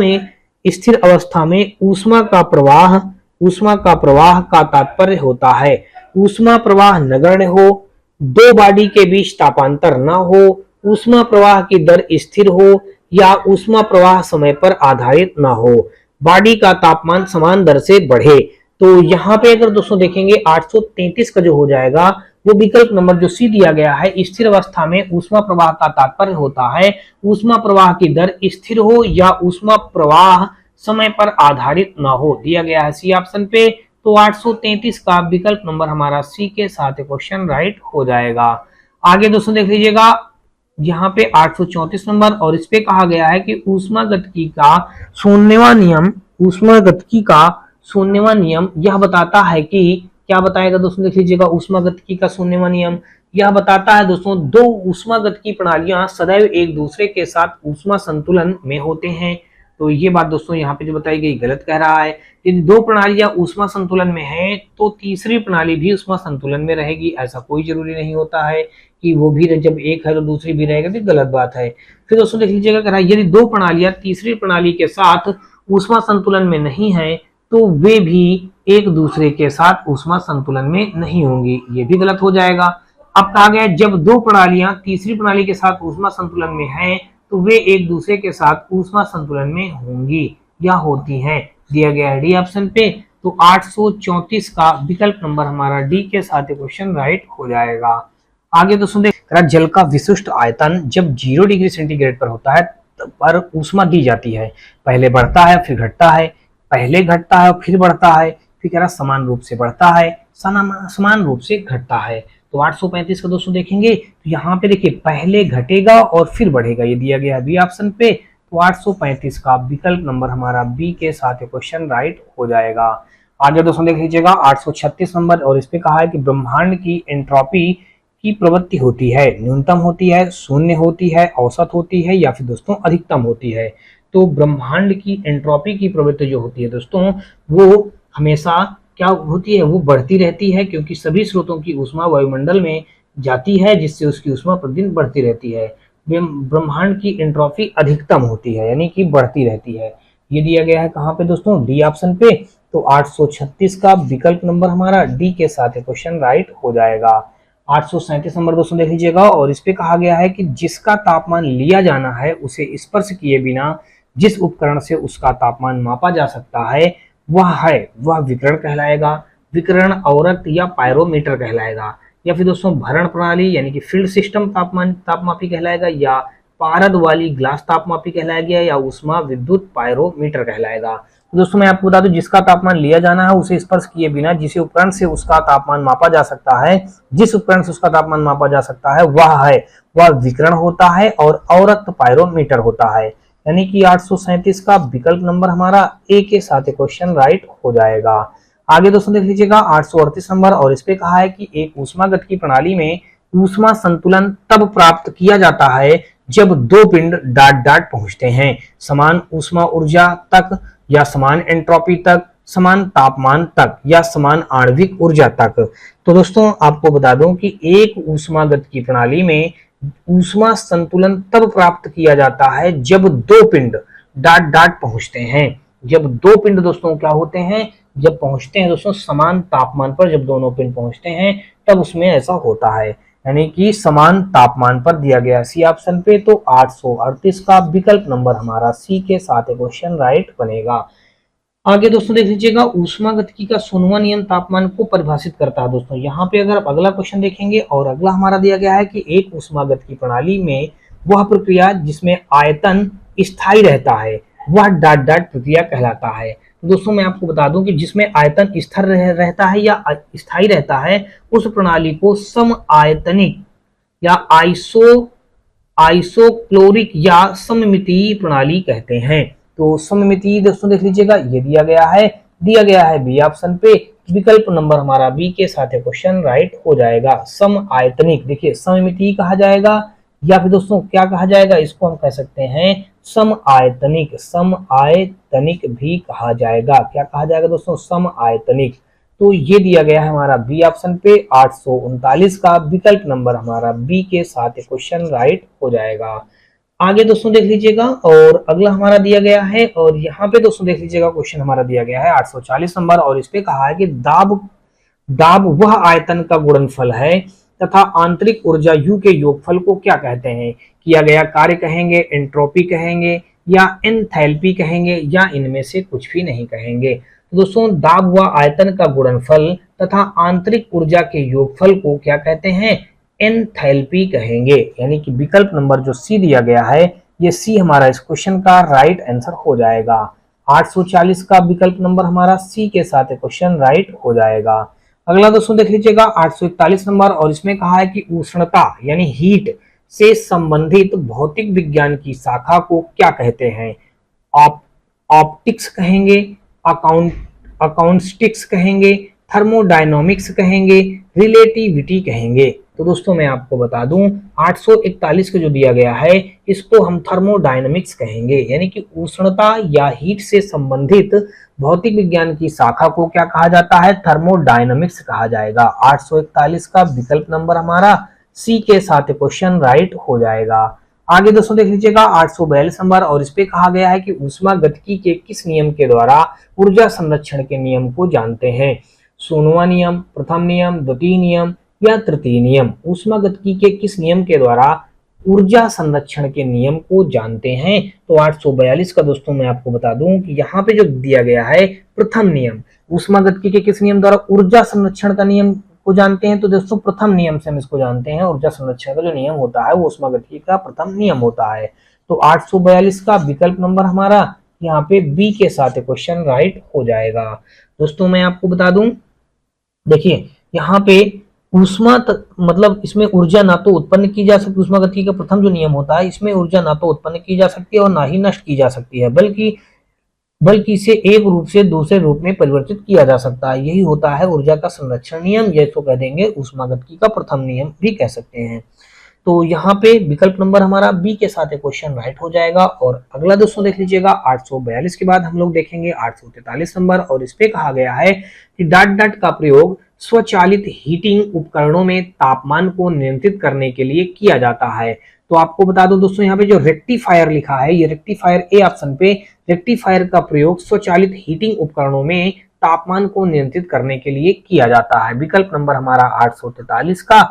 में ऊष्मा का प्रवाह का तात्पर्य होता है। ऊष्मा प्रवाह नगण्य हो, दो बॉडी के बीच तापांतर न हो, ऊष्मा प्रवाह की दर स्थिर हो या ऊष्मा प्रवाह समय पर आधारित न हो, बॉडी का तापमान समान दर से बढ़े। तो यहाँ पे अगर दोस्तों देखेंगे 833 का जो हो जाएगा वो विकल्प नंबर जो सी दिया गया है, स्थिर अवस्था में ऊष्मा प्रवाह का तात्पर्य होता है ऊष्मा प्रवाह की दर स्थिर हो या ऊष्मा प्रवाह समय पर आधारित ना हो, दिया गया है सी ऑप्शन पे। तो 833 का विकल्प नंबर हमारा सी के साथ क्वेश्चन राइट हो जाएगा। आगे दोस्तों देख लीजिएगा, यहाँ पे 834 नंबर, और इस पे कहा गया है कि ऊष्मागतिकी का शून्यवां नियम यह बताता है कि, क्या बताएगा दोस्तों देख लीजिएगा, ऊष्मागतिकी का शून्यवां नियम यह बताता है दोस्तों, दो ऊष्मागतिकी प्रणालियां सदैव एक दूसरे के साथ ऊष्मा संतुलन में होते हैं। तो ये बात दोस्तों यहाँ पे जो बताई गई गलत कह रहा है। यदि दो प्रणालियां ऊष्मा संतुलन में हैं तो तीसरी प्रणाली भी ऊष्मा संतुलन में रहेगी, ऐसा कोई जरूरी नहीं होता है कि वो भी जब एक है तो दूसरी भी रहेगा, तो गलत बात है। फिर दोस्तों देख लीजिएगा, कह रहा है यदि दो प्रणालियां तीसरी प्रणाली के साथ ऊष्मा संतुलन में नहीं है तो वे भी एक दूसरे के साथ ऊष्मा संतुलन में नहीं होंगी, ये भी गलत हो जाएगा। अब कहा गया जब दो प्रणालियां तीसरी प्रणाली के साथ ऊष्मा संतुलन में हैं तो वे एक दूसरे के साथ ऊष्मा संतुलन में होंगी या होती हैं, दिया गया है डी ऑप्शन पे। तो 834 का विकल्प नंबर हमारा डी के साथ क्वेश्चन राइट हो जाएगा। आगे दोस्तों देख, जल का विशिष्ट आयतन जब 0 डिग्री सेंटीग्रेड पर होता है पर ऊष्मा दी जाती है, पहले बढ़ता है फिर घटता है, पहले घटता है फिर बढ़ता है, फिर कह रहा समान रूप से बढ़ता है, समान रूप से घटता है। तो 835 का दोस्तों देखेंगे तो यहाँ पे देखिए पहले घटेगा और फिर बढ़ेगा, ये दिया गया है बी ऑप्शन पे। तो 835 का विकल्प नंबर हमारा बी के साथ क्वेश्चन राइट हो जाएगा। आगे दोस्तों देख लीजिएगा 836 नंबर, और इस पे कहा है कि ब्रह्मांड की एंट्रोपी की प्रवृत्ति होती है, न्यूनतम होती है, शून्य होती है, औसत होती है या फिर दोस्तों अधिकतम होती है। तो ब्रह्मांड की एंट्रोपी की प्रवृत्ति जो होती है दोस्तों वो हमेशा क्या होती है, वो बढ़ती रहती है, क्योंकि सभी स्रोतों की ऊष्मा वायुमंडल में जाती है जिससे उसकी ऊष्मा प्रतिदिन बढ़ती रहती है। ब्रह्मांड की एंट्रोपी अधिकतम होती है यानी कि बढ़ती रहती है, ये दिया गया है कहाँ पे दोस्तों, डी ऑप्शन पे। तो 836 का विकल्प नंबर हमारा डी के साथ क्वेश्चन राइट हो जाएगा। 837 नंबर दोस्तों देख लीजिएगा, और इस पे कहा गया है कि जिसका तापमान लिया जाना है उसे स्पर्श किए बिना जिस उपकरण से उसका तापमान मापा जा सकता है वह विकिरण कहलाएगा, विकिरण अवरक्त या पायरोमीटर कहलाएगा, या फिर दोस्तों भरण प्रणाली यानी कि फील्ड सिस्टम तापमापी कहलाएगा, या पारद वाली ग्लास तापमापी कहलाएगा, या ऊष्मा विद्युत पायरोमीटर कहलाएगा। तो दोस्तों मैं आपको बता दूं, जिसका तापमान लिया जाना है उसे स्पर्श किए बिना जिस उपकरण से उसका तापमान मापा जा सकता है, वह विकिरण होता है और अवरक्त पायरोमीटर होता है। यानी कि 837 का विकल्प नंबर हमारा ए के साथ क्वेश्चन राइट हो जाएगा। आगे दोस्तों देख लीजिएगा 838 नंबर, और इस पे कहा है कि एक ऊष्मागतिकी प्रणाली में ऊष्मा संतुलन तब प्राप्त किया जाता है जब दो पिंड डाट डाट पहुंचते हैं, समान ऊष्मा ऊर्जा तक या समान एंट्रोपी तक, समान तापमान तक या समान आणविक ऊर्जा तक। तो दोस्तों आपको बता दूं कि एक ऊष्मागतिकी प्रणाली में ऊष्मा संतुलन तब प्राप्त किया जाता है जब दो पिंड डॉट डॉट पहुंचते हैं। जब दो पिंड दोस्तों क्या होते हैं, जब पहुंचते हैं दोस्तों समान तापमान पर, जब दोनों पिंड पहुंचते हैं तब उसमें ऐसा होता है, यानी कि समान तापमान पर दिया गया सी ऑप्शन पे। तो 838 का विकल्प नंबर हमारा सी के साथ क्वेश्चन राइट बनेगा। आगे दोस्तों देख लीजिएगा, ऊष्मागतिकी का 16वां नियम तापमान को परिभाषित करता है। दोस्तों यहाँ पे अगर आप अगला क्वेश्चन देखेंगे, और अगला हमारा दिया गया है कि एक ऊष्मागतिकी प्रणाली में वह प्रक्रिया जिसमें आयतन स्थायी रहता है वह डॉट डॉट प्रक्रिया कहलाता है। तो दोस्तों मैं आपको बता दूं कि जिसमें आयतन स्थिर रहता है या स्थायी रहता है उस प्रणाली को सम आयतनिक या आइसोक्लोरिक या सममितीय प्रणाली कहते हैं। तो सममितीय दोस्तों देख लीजिएगा, ये दिया गया है बी ऑप्शन पे। विकल्प नंबर हमारा बी के साथ क्वेश्चन राइट हो जाएगा। सम आयतनिक, देखिए सममितीय कहा जाएगा या फिर दोस्तों क्या कहा जाएगा, इसको हम कह सकते हैं सम आयतनिक भी कहा जाएगा। क्या कहा जाएगा दोस्तों, सम आयतनिक। तो ये दिया गया है हमारा बी ऑप्शन पे 839 का विकल्प नंबर हमारा बी के साथ क्वेश्चन राइट हो जाएगा। आगे दोस्तों देख लीजिएगा, और अगला हमारा दिया गया है, और यहाँ पे दोस्तों देख लीजिएगा क्वेश्चन हमारा दिया गया है 840 नंबर, और इस पे कहा है कि दाब वह आयतन का गुणनफल है तथा आंतरिक ऊर्जा U के योगफल को क्या कहते हैं। किया गया कार्य कहेंगे, एंट्रोपी कहेंगे या एंथैल्पी कहेंगे या इनमें से कुछ भी नहीं कहेंगे। तो दोस्तों दाब व आयतन का गुणनफल तथा आंतरिक ऊर्जा के योगफल को क्या कहते हैं, एंथैल्पी कहेंगे। यानी कि विकल्प नंबर जो सी दिया गया है, ये सी हमारा इस क्वेश्चन का राइट आंसर हो जाएगा। 840 का विकल्प नंबर हमारा सी के साथ क्वेश्चन राइट हो जाएगा। अगला दोस्तों देख लीजिएगा 841 नंबर, और इसमें कहा है कि उष्णता यानी हीट से संबंधित भौतिक विज्ञान की शाखा को क्या कहते हैं। ऑप्टिक्स कहेंगे, अकाउंटिक्स कहेंगे, थर्मोडायनामिक्स कहेंगे, रिलेटिविटी कहेंगे। तो दोस्तों मैं आपको बता दूं 841 को जो दिया गया है इसको हम थर्मोडायनामिक्स कहेंगे, यानी कि उष्णता या हीट से संबंधित भौतिक विज्ञान की शाखा को क्या कहा जाता है, थर्मोडायनामिक्स कहा जाएगा। 841 का विकल्प नंबर हमारा सी के साथ क्वेश्चन राइट हो जाएगा। आगे दोस्तों देख लीजिएगा 842 नंबर, और इस पे कहा गया है कि ऊष्मागतिकी के किस नियम के द्वारा ऊर्जा संरक्षण के नियम को जानते हैं। 16वां नियम, प्रथम नियम, द्वितीय नियम या तृतीय नियम। ऊष्मागतिकी के किस नियम के द्वारा ऊर्जा संरक्षण के नियम को जानते हैं। तो 842 का दोस्तों मैं आपको बता दूं कि यहाँ पे जो दिया गया है प्रथम नियम, ऊष्मागतिकी के किस नियम द्वारा ऊर्जा संरक्षण का नियम को जानते हैं। तो दोस्तों प्रथम नियम से हम इसको जानते हैं, ऊर्जा संरक्षण का जो नियम होता है वो ऊष्मागतिकी का प्रथम नियम होता है। तो 842 का विकल्प नंबर हमारा यहाँ पे बी के साथ क्वेश्चन राइट हो जाएगा। दोस्तों मैं आपको बता दूं, देखिए यहाँ पे मतलब इसमें ऊर्जा ना तो उत्पन्न की जा सकती, ऊष्मागतिकी का प्रथम जो नियम होता है इसमें ऊर्जा ना तो उत्पन्न की जा सकती है और ना ही नष्ट की जा सकती है, बल्कि इसे एक रूप से दूसरे रूप में परिवर्तित किया जा सकता है। यही होता है ऊर्जा का संरक्षण नियम, या इसको कह देंगे ऊष्मागतिकी का प्रथम नियम भी कह सकते हैं। तो यहाँ पे विकल्प नंबर हमारा बी के साथ क्वेश्चन राइट हो जाएगा। और अगला दोस्तों देख लीजिएगा 842 के बाद हम लोग देखेंगे 843 नंबर, और इस पे कहा गया है कि डॉट डॉट का प्रयोग स्वचालित हीटिंग उपकरणों में तापमान को नियंत्रित करने के लिए किया जाता है। तो आपको बता दो दोस्तों यहाँ पे जो रेक्टिफायर लिखा है, ये रेक्टिफायर ए ऑप्शन पे, रेक्टिफायर का प्रयोग स्वचालित हीटिंग उपकरणों में तापमान को नियंत्रित करने के लिए किया जाता है। विकल्प नंबर हमारा 843 का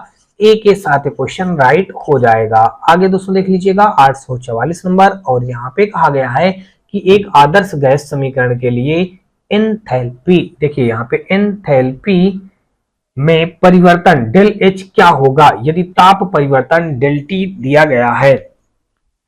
ए के साथ क्वेश्चन राइट हो जाएगा। आगे दोस्तों देख लीजिएगा 844 नंबर, और यहाँ पे कहा गया है कि एक आदर्श गैस समीकरण के लिए एंथैल्पी, देखिए यहाँ पे एंथैल्पी में परिवर्तन डेल एच क्या होगा यदि ताप परिवर्तन डेल टी दिया गया है।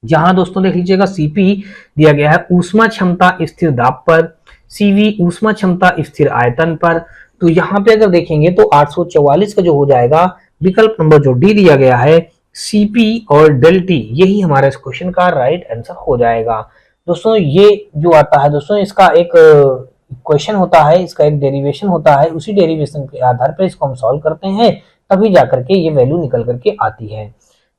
जहां दोस्तों देख लीजिएगा सीपी दिया गया है ऊष्मा क्षमता स्थिर दाब पर, सीवी ऊष्मा क्षमता स्थिर आयतन पर। तो यहाँ पे अगर देखेंगे तो 844 का जो हो जाएगा विकल्प नंबर जो डी दिया गया है सीपी और डेल टी, यही हमारा इस क्वेश्चन का राइट आंसर हो जाएगा। दोस्तों ये जो आता है दोस्तों इसका एक क्वेश्चन होता है, इसका एक डेरिवेशन होता है, उसी डेरिवेशन के आधार पर इसको हम सॉल्व करते हैं तभी जाकर के ये वैल्यू निकल करके आती है।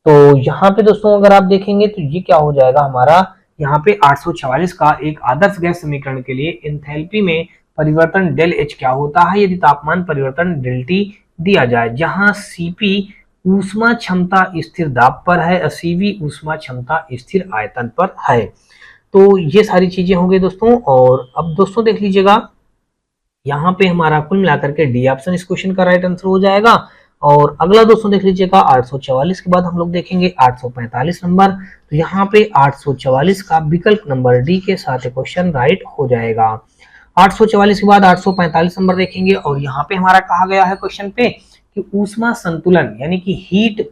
तो यहाँ पे दोस्तों अगर आप देखेंगे तो ये क्या हो जाएगा हमारा, यहाँ पे 844 का एक आदर्श गैस समीकरण के लिए एंथैल्पी में परिवर्तन डेल एच क्या होता है यदि तापमान परिवर्तन डेल टी दिया जाए, जहां सीपी ऊष्मा क्षमता स्थिर दाब पर है, CV ऊष्मा क्षमता स्थिर आयतन पर है। तो ये सारी चीजें हो गई दोस्तों। और अब दोस्तों देख लीजिएगा, यहाँ पे हमारा कुल मिलाकर के डी ऑप्शन इस क्वेश्चन का राइट आंसर हो जाएगा। और अगला दोस्तों देख लीजिएगा 844 के बाद हम लोग देखेंगे 845 नंबर। तो यहाँ पे 844 का विकल्प नंबर डी के साथ क्वेश्चन राइट हो जाएगा। 844 के बाद 845 नंबर देखेंगे और यहाँ पे हमारा कहा गया है क्वेश्चन पे कि ऊष्मा संतुलन यानी कि हीट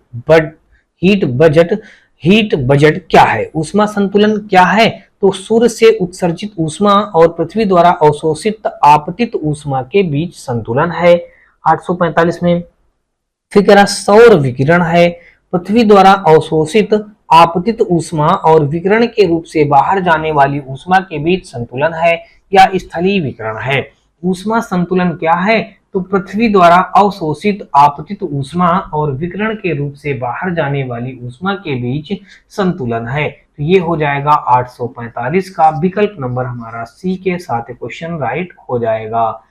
बजट क्या है। ऊष्मा संतुलन क्या है? तो सूर्य से उत्सर्जित ऊष्मा और पृथ्वी द्वारा अवशोषित आपतित ऊष्मा के बीच संतुलन है 845 में। फिर कह रहा सौर विकिरण है, पृथ्वी द्वारा अवशोषित आपतित ऊष्मा और विकिरण के रूप से बाहर जाने वाली ऊष्मा के बीच संतुलन है या स्थलीय विकिरण है। ऊष्मा संतुलन क्या है? तो पृथ्वी द्वारा अवशोषित आपतित ऊष्मा और विकिरण के रूप से बाहर जाने वाली ऊष्मा के बीच संतुलन है। तो ये हो जाएगा 845 का विकल्प नंबर हमारा सी के साथ क्वेश्चन राइट हो जाएगा।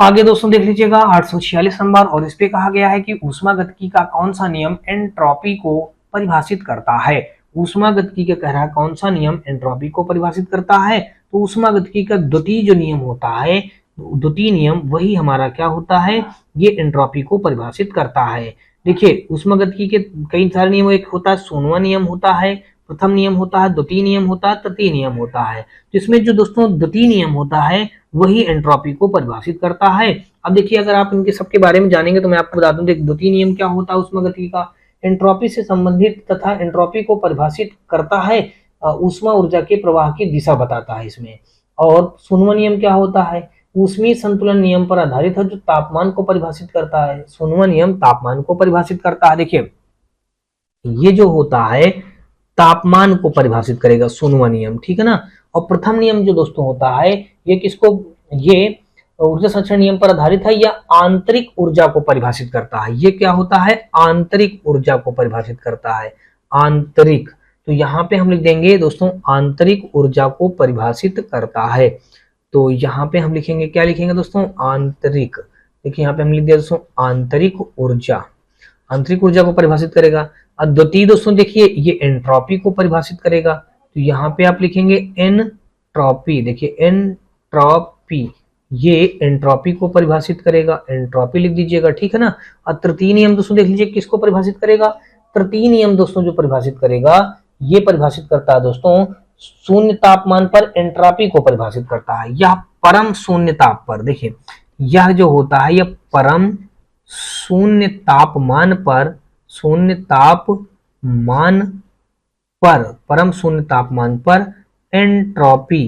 आगे दोस्तों देख लीजिएगा 846 नंबर और इस पे कहा गया है कि ऊष्मागतिकी का कौन सा नियम एंट्रोपी को परिभाषित करता है। ऊष्मागतिकी का कह रहा है कौन सा नियम एंट्रोपी को परिभाषित करता है। तो ऊष्मागतिकी का द्वितीय जो नियम होता है, द्वितीय नियम वही हमारा क्या होता है, ये एंट्रोपी को परिभाषित करता है। देखिए ऊष्मागतिकी के कई सारे नियम, एक होता है सोनवा नियम होता है, प्रथम नियम होता है, द्वितीय नियम होता है, तृतीय नियम होता है। तो इसमें जो दोस्तों द्वितीय नियम होता है वही एंट्रोपी को परिभाषित करता है। अब देखिए अगर आप इनके सबके बारे में जानेंगे तो मैं आपको बता दूं, द्वितीय नियम क्या होता है ऊष्मागतिकी का, एंट्रोपी से संबंधित तथा एंट्रोपी को परिभाषित करता है, ऊष्मा ऊर्जा के प्रवाह की दिशा बताता है इसमें। और सोनवा नियम क्या होता है, ऊष्मीय संतुलन नियम पर आधारित है जो तापमान को परिभाषित करता है। सोनवा नियम तापमान को परिभाषित करता है। देखिए ये जो होता है तापमान को परिभाषित करेगा सोनवा नियम, ठीक है ना। और प्रथम नियम जो दोस्तों होता है ये किसको, ये ऊर्जा संरक्षण नियम पर आधारित है या आंतरिक ऊर्जा को परिभाषित करता है। ये क्या होता है, आंतरिक ऊर्जा को परिभाषित करता है, आंतरिक। तो यहाँ पे हम लिख देंगे दोस्तों आंतरिक ऊर्जा को परिभाषित करता है। तो यहाँ पे हम लिखेंगे, क्या लिखेंगे दोस्तों, आंतरिक। देखिए यहाँ पे हम लिख दिया दोस्तों आंतरिक ऊर्जा, आंतरिक ऊर्जा को परिभाषित करेगा। और द्वितीय दोस्तों देखिए ये एंट्रोपी को परिभाषित करेगा। तो यहाँ पे आप लिखेंगे एंट्रोपी, देखिए एंट्रोपी ये एंट्रोपी को परिभाषित करेगा, एंट्रोपी लिख दीजिएगा, ठीक है ना। और तृतीय नियम दोस्तों देख लीजिए किसको परिभाषित करेगा, तृतीय नियम दोस्तों जो परिभाषित करेगा ये परिभाषित करता है दोस्तों शून्य तापमान पर एंट्रोपी को परिभाषित करता है, यह परम शून्य ताप पर। देखिए यह जो होता है यह परम शून्य तापमान पर, शून्य तापमान पर, परम शून्य तापमान पर एंट्रोपी,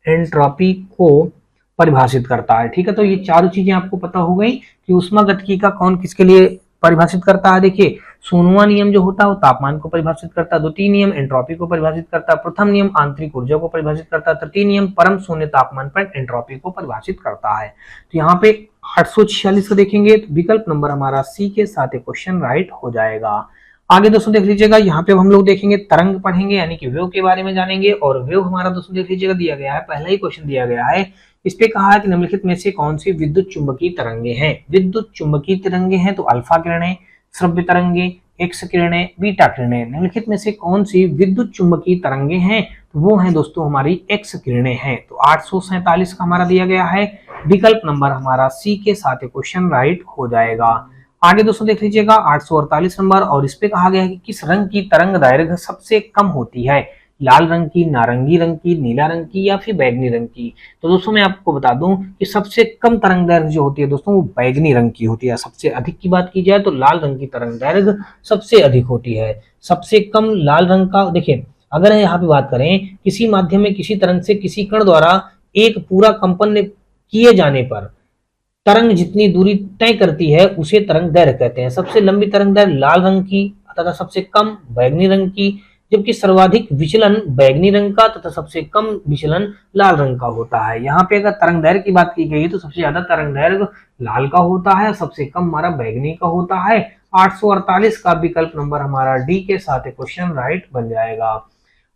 एंट्रोपी को परिभाषित करता है, ठीक है। तो ये चारों चीजें आपको पता हो गई कि ऊष्मागतिकी का कौन किसके लिए परिभाषित करता है। देखिए सोनवा नियम जो होता है वो तापमान को परिभाषित करता है, द्वितीय नियम एंट्रोपी को परिभाषित करता है, प्रथम नियम आंतरिक ऊर्जा को परिभाषित करता है, तृतीय नियम परम शून्य तापमान पर एंट्रोपी को परिभाषित करता है। तो यहाँ पे 846 को देखेंगे तो विकल्प नंबर हमारा सी के साथ क्वेश्चन राइट हो जाएगा। आगे दोस्तों देख लीजिएगा यहाँ पे हम लोग देखेंगे तरंग पढ़ेंगे यानी कि वेव के बारे में जानेंगे। और वेव हमारा दोस्तों देख लीजिएगा दिया गया है, पहला ही क्वेश्चन दिया गया है, इस पे कहा है कि निम्नलिखित में से कौन सी विद्युत चुंबकीय तरंगे हैं। विद्युत चुंबकीय तरंगे हैं तो अल्फा किरणें, श्रव्य तरंगे, एक्स किरणें, बीटा किरणें। निम्नलिखित में से कौन सी विद्युत चुंबकीय तरंगे हैं, तो वो है दोस्तों हमारी एक्स किरणें हैं। तो 847 का हमारा दिया गया है, विकल्प नंबर हमारा सी के साथ क्वेश्चन राइट हो जाएगा। आगे दोस्तों देख लीजिएगा 848 नंबर और इस पे कहा गया है कि किस रंग की तरंग दैर्घ्य सबसे कम होती है, लाल रंग की, नारंगी रंग की, नीला रंग की या फिर बैगनी रंग की। तो दोस्तों मैं आपको बता दूं कि सबसे कम तरंग दैर्घ्य जो होती है दोस्तों वो बैगनी रंग की होती है। सबसे अधिक की बात की जाए तो लाल रंग की तरंग दैर्घ्य सबसे अधिक होती है। सबसे कम लाल रंग का, देखिए अगर यहाँ पे बात करें किसी माध्यम में किसी तरंग से किसी कण द्वारा एक पूरा कंपन किए जाने पर तरंग जितनी दूरी तय करती है उसे तरंग दैर्घ्य कहते हैं। सबसे लंबी तरंग दैर्घ्य लाल रंग की तथा सबसे कम बैगनी रंग की, जबकि सर्वाधिक विचलन बैगनी रंग का तथा सबसे कम विचलन लाल रंग का होता है। यहाँ पे अगर तरंग दैर्घ्य की बात की गई तो सबसे ज्यादा तरंग दैर्घ्य लाल का होता है, सबसे कम हमारा बैगनी का होता है। 848 का विकल्प नंबर हमारा डी के साथ क्वेश्चन राइट बन जाएगा।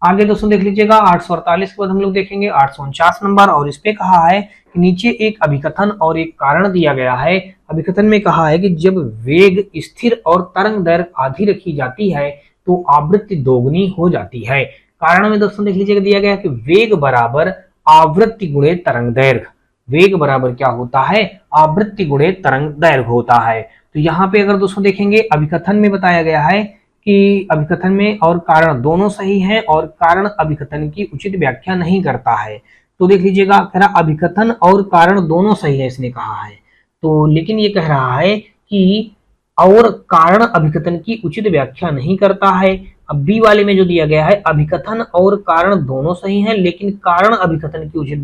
आगे दोस्तों देख लीजिएगा 848 के बाद हम लोग देखेंगे 849 नंबर, और इस पे कहा है कि नीचे एक अभिकथन और एक कारण दिया गया है। अभिकथन में कहा है कि जब वेग स्थिर और तरंग दैर्घ्य आधी रखी जाती है तो आवृत्ति दोगुनी हो जाती है। कारण में दोस्तों देख लीजिएगा दिया गया है कि वेग बराबर आवृत्ति गुणे तरंग दैर्घ्य। वेग बराबर क्या होता है? आवृत्ति गुणे तरंग दैर्घ्य होता है। तो यहाँ पे अगर दोस्तों देखेंगे अभिकथन में बताया गया है कि अभिकथन में और कारण दोनों सही हैं और कारण अभिकथन की उचित व्याख्या नहीं करता है। तो देख लीजिएगा कह रहा अभिकथन और कारण दोनों सही है इसने कहा है, तो लेकिन ये कह रहा है कि और कारण अभिकथन की उचित व्याख्या नहीं करता है। अब बी वाले में जो दिया गया है अभिकथन और कारण दोनों सही हैं लेकिन कारण अभिकथन की उचित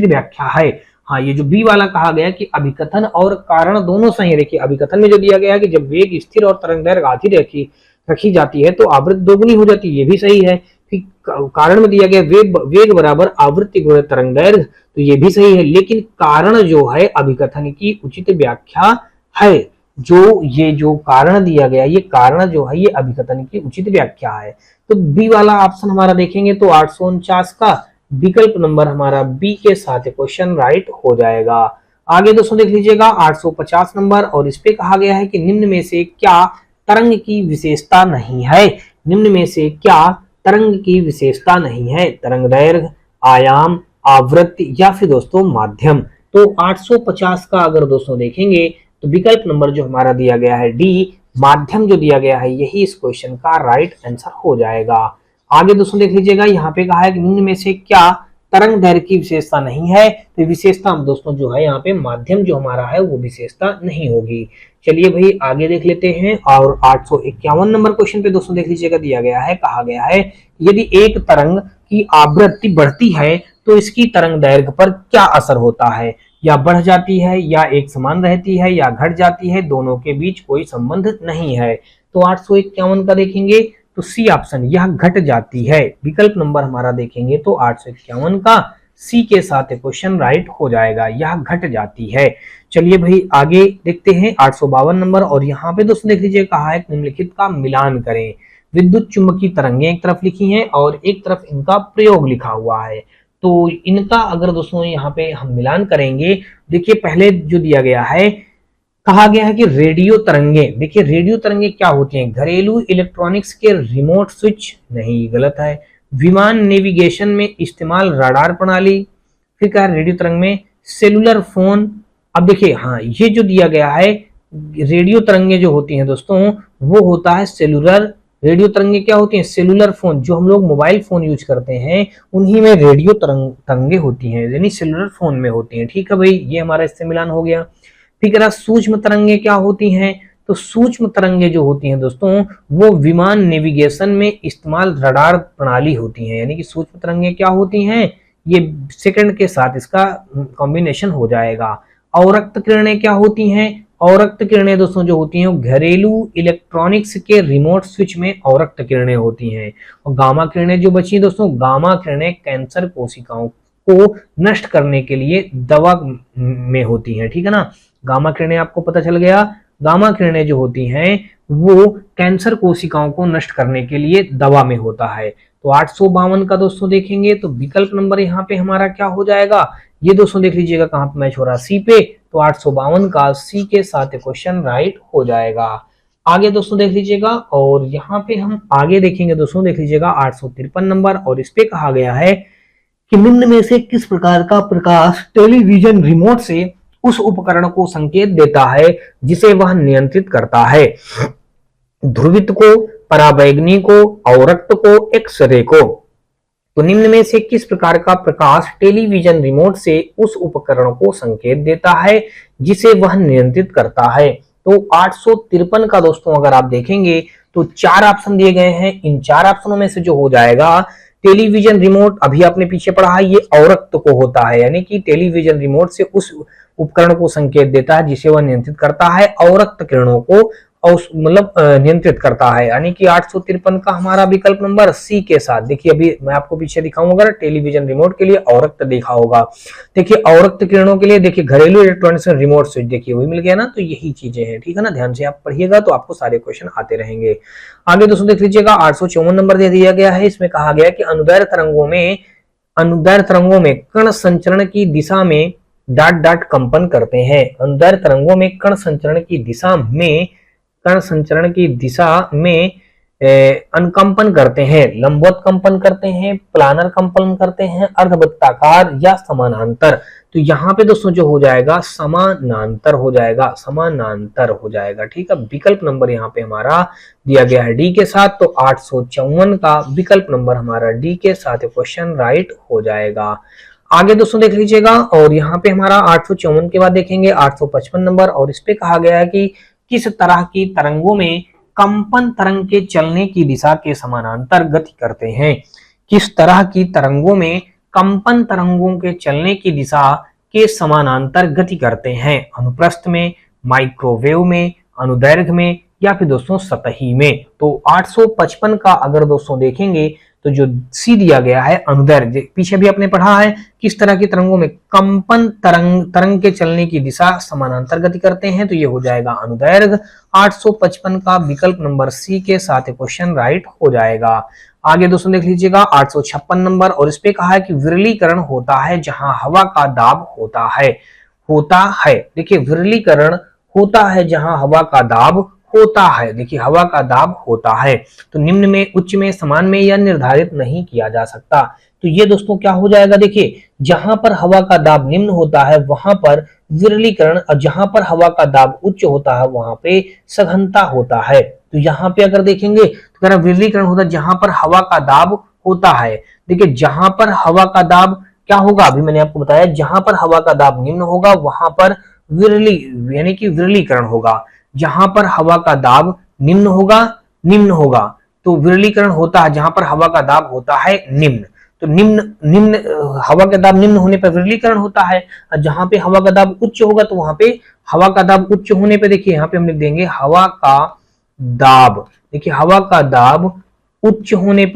व्याख्या है। हाँ, ये जो बी वाला कहा गया कि अभिकथन और कारण दोनों सही है। देखिए अभिकथन में जो दिया गया है कि जब वेग स्थिर और तरंग दैर्घ्य आधी रखी जाती है तो आवृत्ति दोगुनी हो जाती है, ये भी सही है। फिर कारण में दिया गया वेग बराबर आवृत्ति गुणे तरंग दैर्घ्य, तो ये भी सही है। लेकिन कारण जो है अभिकथन की उचित व्याख्या है। ये जो कारण दिया गया ये कारण जो है ये अभिकथन की उचित व्याख्या है। तो बी वाला ऑप्शन हमारा देखेंगे तो 849 का विकल्प नंबर हमारा बी के साथ क्वेश्चन राइट हो जाएगा। आगे दोस्तों देख लीजिएगा 850 नंबर, और इस पे कहा गया है कि निम्न में से क्या तरंग की विशेषता नहीं है? निम्न में से क्या तरंग की विशेषता नहीं है? तरंग दैर्घ्य, आयाम, आवृत्ति या फिर दोस्तों माध्यम। तो 850 का अगर दोस्तों देखेंगे तो विकल्प नंबर जो हमारा दिया गया है डी, माध्यम जो दिया गया है, यही इस क्वेश्चन का राइट आंसर हो जाएगा। आगे दोस्तों देख लीजिएगा यहाँ पे कहा है कि निम्न में से क्या तरंग दैर्घ्य की विशेषता नहीं है? तो विशेषता दोस्तों जो है यहाँ पे माध्यम जो हमारा है वो विशेषता नहीं होगी। चलिए भाई आगे देख लेते हैं, और 851 नंबर क्वेश्चन पे दोस्तों देख लीजिएगा दिया गया है, कहा गया है यदि एक तरंग की आवृत्ति बढ़ती है तो इसकी तरंग दैर्घ्य पर क्या असर होता है? या बढ़ जाती है, या एक समान रहती है, या घट जाती है, दोनों के बीच कोई संबंध नहीं है। तो 851 का देखेंगे तो सी ऑप्शन, यह घट जाती है। विकल्प नंबर हमारा देखेंगे तो 851 का सी के साथ क्वेश्चन राइट हो जाएगा, यह घट जाती है। चलिए भाई आगे देखते हैं 852 नंबर, और यहाँ पे दोस्तों देख लीजिए कहा है निम्नलिखित का मिलान करें। विद्युत चुंबकीय तरंगें एक तरफ लिखी हैं और एक तरफ इनका प्रयोग लिखा हुआ है। तो इनका अगर दोस्तों यहाँ पे हम मिलान करेंगे, देखिए पहले जो दिया गया है कहा गया है कि रेडियो तरंगे। देखिए रेडियो तरंगे क्या होती हैं? घरेलू इलेक्ट्रॉनिक्स के रिमोट स्विच, नहीं गलत है। विमान नेविगेशन में इस्तेमाल रडार प्रणाली। फिर क्या रेडियो तरंग में सेलुलर फोन। अब देखिए हाँ, ये जो दिया गया है रेडियो तरंगे जो होती हैं दोस्तों वो होता है सेलुलर। रेडियो तरंगे क्या होती हैं? सेलुलर फोन, जो हम लोग मोबाइल फोन यूज करते हैं उन्हीं में रेडियो तरंगे होती हैं, यानी सेलुलर फोन में होती हैं। ठीक है भाई, ये हमारा इससे मिलान हो गया। फिर सूक्ष्म तरंगे क्या होती हैं? तो सूक्ष्म तरंगे जो होती हैं दोस्तों वो विमान नेविगेशन में इस्तेमाल रडार प्रणाली होती हैं, यानी कि सूक्ष्म तरंगे क्या होती हैं? ये सेकंड के साथ इसका कॉम्बिनेशन हो जाएगा। अवरक्त किरणें क्या होती हैं? अवरक्त किरणें दोस्तों जो होती हैं घरेलू इलेक्ट्रॉनिक्स के रिमोट स्विच में अवरक्त किरणें होती हैं। और गामा किरणें जो बची दोस्तों, गामा किरणें कैंसर कोशिकाओं को नष्ट करने के लिए दवा में होती हैं। ठीक है ना, गामा किरणें आपको पता चल गया। गामा किरणें जो होती हैं वो कैंसर कोशिकाओं को नष्ट करने के लिए दवा में होता है। तो 852 का दोस्तों देखेंगे तो विकल्प नंबर यहाँ पे हमारा क्या हो जाएगा? ये दोस्तों देख लीजिएगा कहां पे मैच हो रहा है, सी पे। तो 852 का सी के साथ क्वेश्चन राइट हो जाएगा। आगे दोस्तों देख लीजिएगा, और यहाँ पे हम आगे देखेंगे दोस्तों, देख लीजिएगा 853 नंबर, और इस पे कहा गया है कि निम्न में से किस प्रकार का प्रकाश टेलीविजन रिमोट से उस उपकरण को संकेत देता है जिसे वह नियंत्रित करता है? ध्रुवित को, पराबैंगनी को, अवरक्त को, एक्स-रे को। तो निम्न में से किस प्रकार का प्रकाश टेलीविजन रिमोट से उस उपकरण को संकेत देता है जिसे वह नियंत्रित करता है? तो 853 का दोस्तों अगर आप देखेंगे तो 4 ऑप्शन दिए गए हैं। इन 4 ऑप्शनों में से जो हो जाएगा टेलीविजन रिमोट, अभी आपने पीछे पढ़ा है, ये अवरक्त को होता है, यानी कि टेलीविजन रिमोट से उस उपकरण को संकेत देता है जिसे वह नियंत्रित करता है, अवरक्त किरणों को। मतलब नियंत्रित करता है, यानी कि 853 का हमारा विकल्प नंबर सी के साथ। देखिए अभी मैं आपको पीछे दिखाऊंगा, अगर टेलीविजन रिमोट के लिए अवरक्त देखा होगा, देखिए अवरक्त किरणों के लिए देखिए घरेलू इलेक्ट्रॉनिक्स रिमोट स्विच, देखिए वही मिल गया ना। तो यही चीजें हैं, ठीक है ना, ध्यान से आप पढ़िएगा तो आपको सारे क्वेश्चन आते रहेंगे। आगे दोस्तों देख लीजिएगा 854 नंबर दे दिया गया है। इसमें कहा गया कि अनुदैर्घ्य तरंगों में कण संचरण की दिशा में डाट डाट कंपन करते हैं। अनुदैर्घ्य तरंगों में कण संचरण की दिशा में अनुकंपन करते हैं, लंबवत कंपन करते हैं, प्लानर कंपन करते हैं, अर्धवृत्ताकार या समानांतर। तो यहाँ पे दोस्तों जो हो जाएगा समानांतर हो जाएगा, ठीक है। विकल्प नंबर यहाँ पे हमारा दिया गया है डी के साथ। तो 854 का विकल्प नंबर हमारा डी के साथ क्वेश्चन राइट हो जाएगा। आगे दोस्तों देख लीजिएगा, और यहाँ पे हमारा 854 के बाद देखेंगे 855 नंबर, और इस पे कहा गया है कि किस तरह की तरंगों में कंपन तरंग के चलने की दिशा के समानांतर गति करते हैं। किस तरह की तरंगों में कंपन तरंगों के चलने की दिशा के समानांतर गति करते हैं। अनुप्रस्थ में, माइक्रोवेव में, अनुदैर्घ्य में, या फिर दोस्तों सतही में। तो 855 का अगर दोस्तों देखेंगे तो जो सी दिया गया है अनुदैर्घ्य, पीछे भी आपने पढ़ा है किस तरह की तरंगों में कंपन तरंग के चलने की दिशा समानांतर गति करते हैं, तो ये हो जाएगा अनुदैर्घ्य। 855 का विकल्प नंबर सी के साथ क्वेश्चन राइट हो जाएगा। आगे दोस्तों देख लीजिएगा 856 नंबर, और इस पे कहा है कि विरलीकरण होता है जहां हवा का दाब होता है। देखिए विरलीकरण होता है जहां हवा का दाब होता है, देखिए हवा का दाब होता है। तो निम्न में, उच्च में, समान में या निर्धारित नहीं किया जा सकता। तो ये दोस्तों क्या हो जाएगा, देखिए जहां पर हवा का दाब निम्न होता है वहां पर विरलीकरण, और जहां पर हवा का दाब उच्च होता है वहां पे सघनता होता है। तो यहाँ पे अगर देखेंगे तो कह विरलीकरण होता है जहां पर हवा का दाब होता है। देखिए जहां पर हवा का दाब क्या होगा, अभी मैंने आपको बताया, जहां पर हवा का दाब निम्न होगा वहां पर यानी कि विरलीकरण होगा। जहां पर हवा का दाब निम्न होगा तो विरलीकरण होता है जहां पर हवा का दाब होता है निम्न। तो निम्न हवा का दाब निम्न होने पर विरलीकरण होता है, और जहां पे हवा का दाब उच्च होगा तो वहां पे हवा का दाब उच्च होने पे, देखिए यहाँ पे हम लिख देंगे हवा का दाब। देखिए हवा का दाब उच्च होने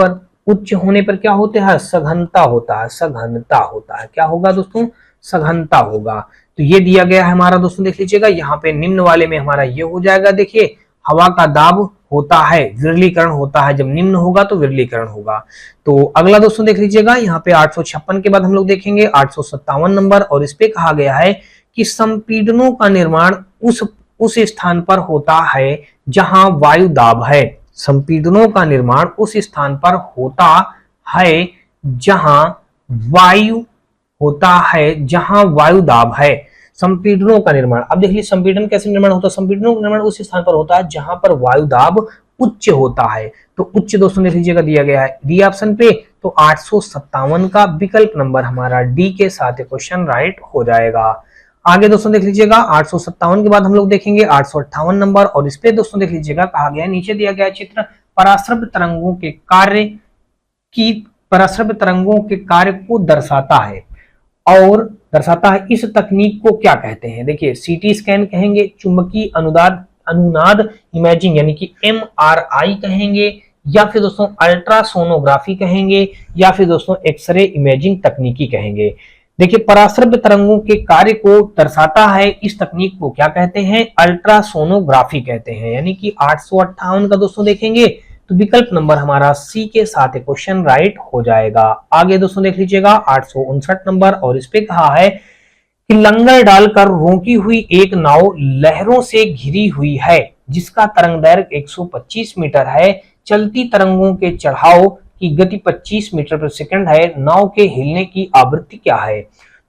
पर क्या होता है, सघनता होता है। क्या होगा दोस्तों, सघनता होगा। तो ये दिया गया है हमारा दोस्तों, देख लीजिएगा यहाँ पे निम्न वाले में हमारा ये हो जाएगा। देखिए हवा का दाब होता है, विरलीकरण होता है, जब निम्न होगा तो विरलीकरण होगा। तो अगला दोस्तों देख लीजिएगा यहाँ पे 856 के बाद हम लोग देखेंगे 857 नंबर, और इस पे कहा गया है कि संपीड़नों का निर्माण उस स्थान पर होता है जहां वायु दाब है। संपीड़नों का निर्माण उस स्थान पर होता है जहां वायु दाब है। संपीड़नों का निर्माण, अब देख लीजिए संपीड़न कैसे निर्माण होता है। संपीड़नों का निर्माण उस स्थान पर होता है जहां पर वायु दाब उच्च होता है। तो उच्च दोस्तों देख लीजिएगा दिया गया है डी ऑप्शन पे। तो 857 का विकल्प नंबर हमारा डी के साथ क्वेश्चन राइट हो जाएगा। आगे दोस्तों देख लीजिएगा 857 के बाद हम लोग देखेंगे 858 नंबर, और इस पे दोस्तों देख लीजिएगा कहा गया है, नीचे दिया गया चित्र पराश्रव्य तरंगों के कार्य को दर्शाता है, और दर्शाता है। इस तकनीक को क्या कहते हैं, देखिए सीटी स्कैन कहेंगे, चुंबकीय अनुनाद इमेजिंग यानी कि MRI कहेंगे, या फिर दोस्तों अल्ट्रासोनोग्राफी कहेंगे, या फिर दोस्तों एक्सरे इमेजिंग तकनीकी कहेंगे। देखिए पराश्रव्य तरंगों के कार्य को दर्शाता है, इस तकनीक को क्या कहते हैं, अल्ट्रासोनोग्राफी कहते हैं। यानी कि 858 का दोस्तों देखेंगे तो विकल्प नंबर हमारा सी के साथ क्वेश्चन राइट हो जाएगा। आगे दोस्तों देख लीजिएगा 859 नंबर, और इस पे कहा है कि लंगर डालकर रोकी हुई एक नाव लहरों से घिरी हुई है जिसका तरंगदैर्घ्य 125 मीटर है। चलती तरंगों के चढ़ाव की गति 25 मीटर प्रति सेकंड है। नाव के हिलने की आवृत्ति क्या है,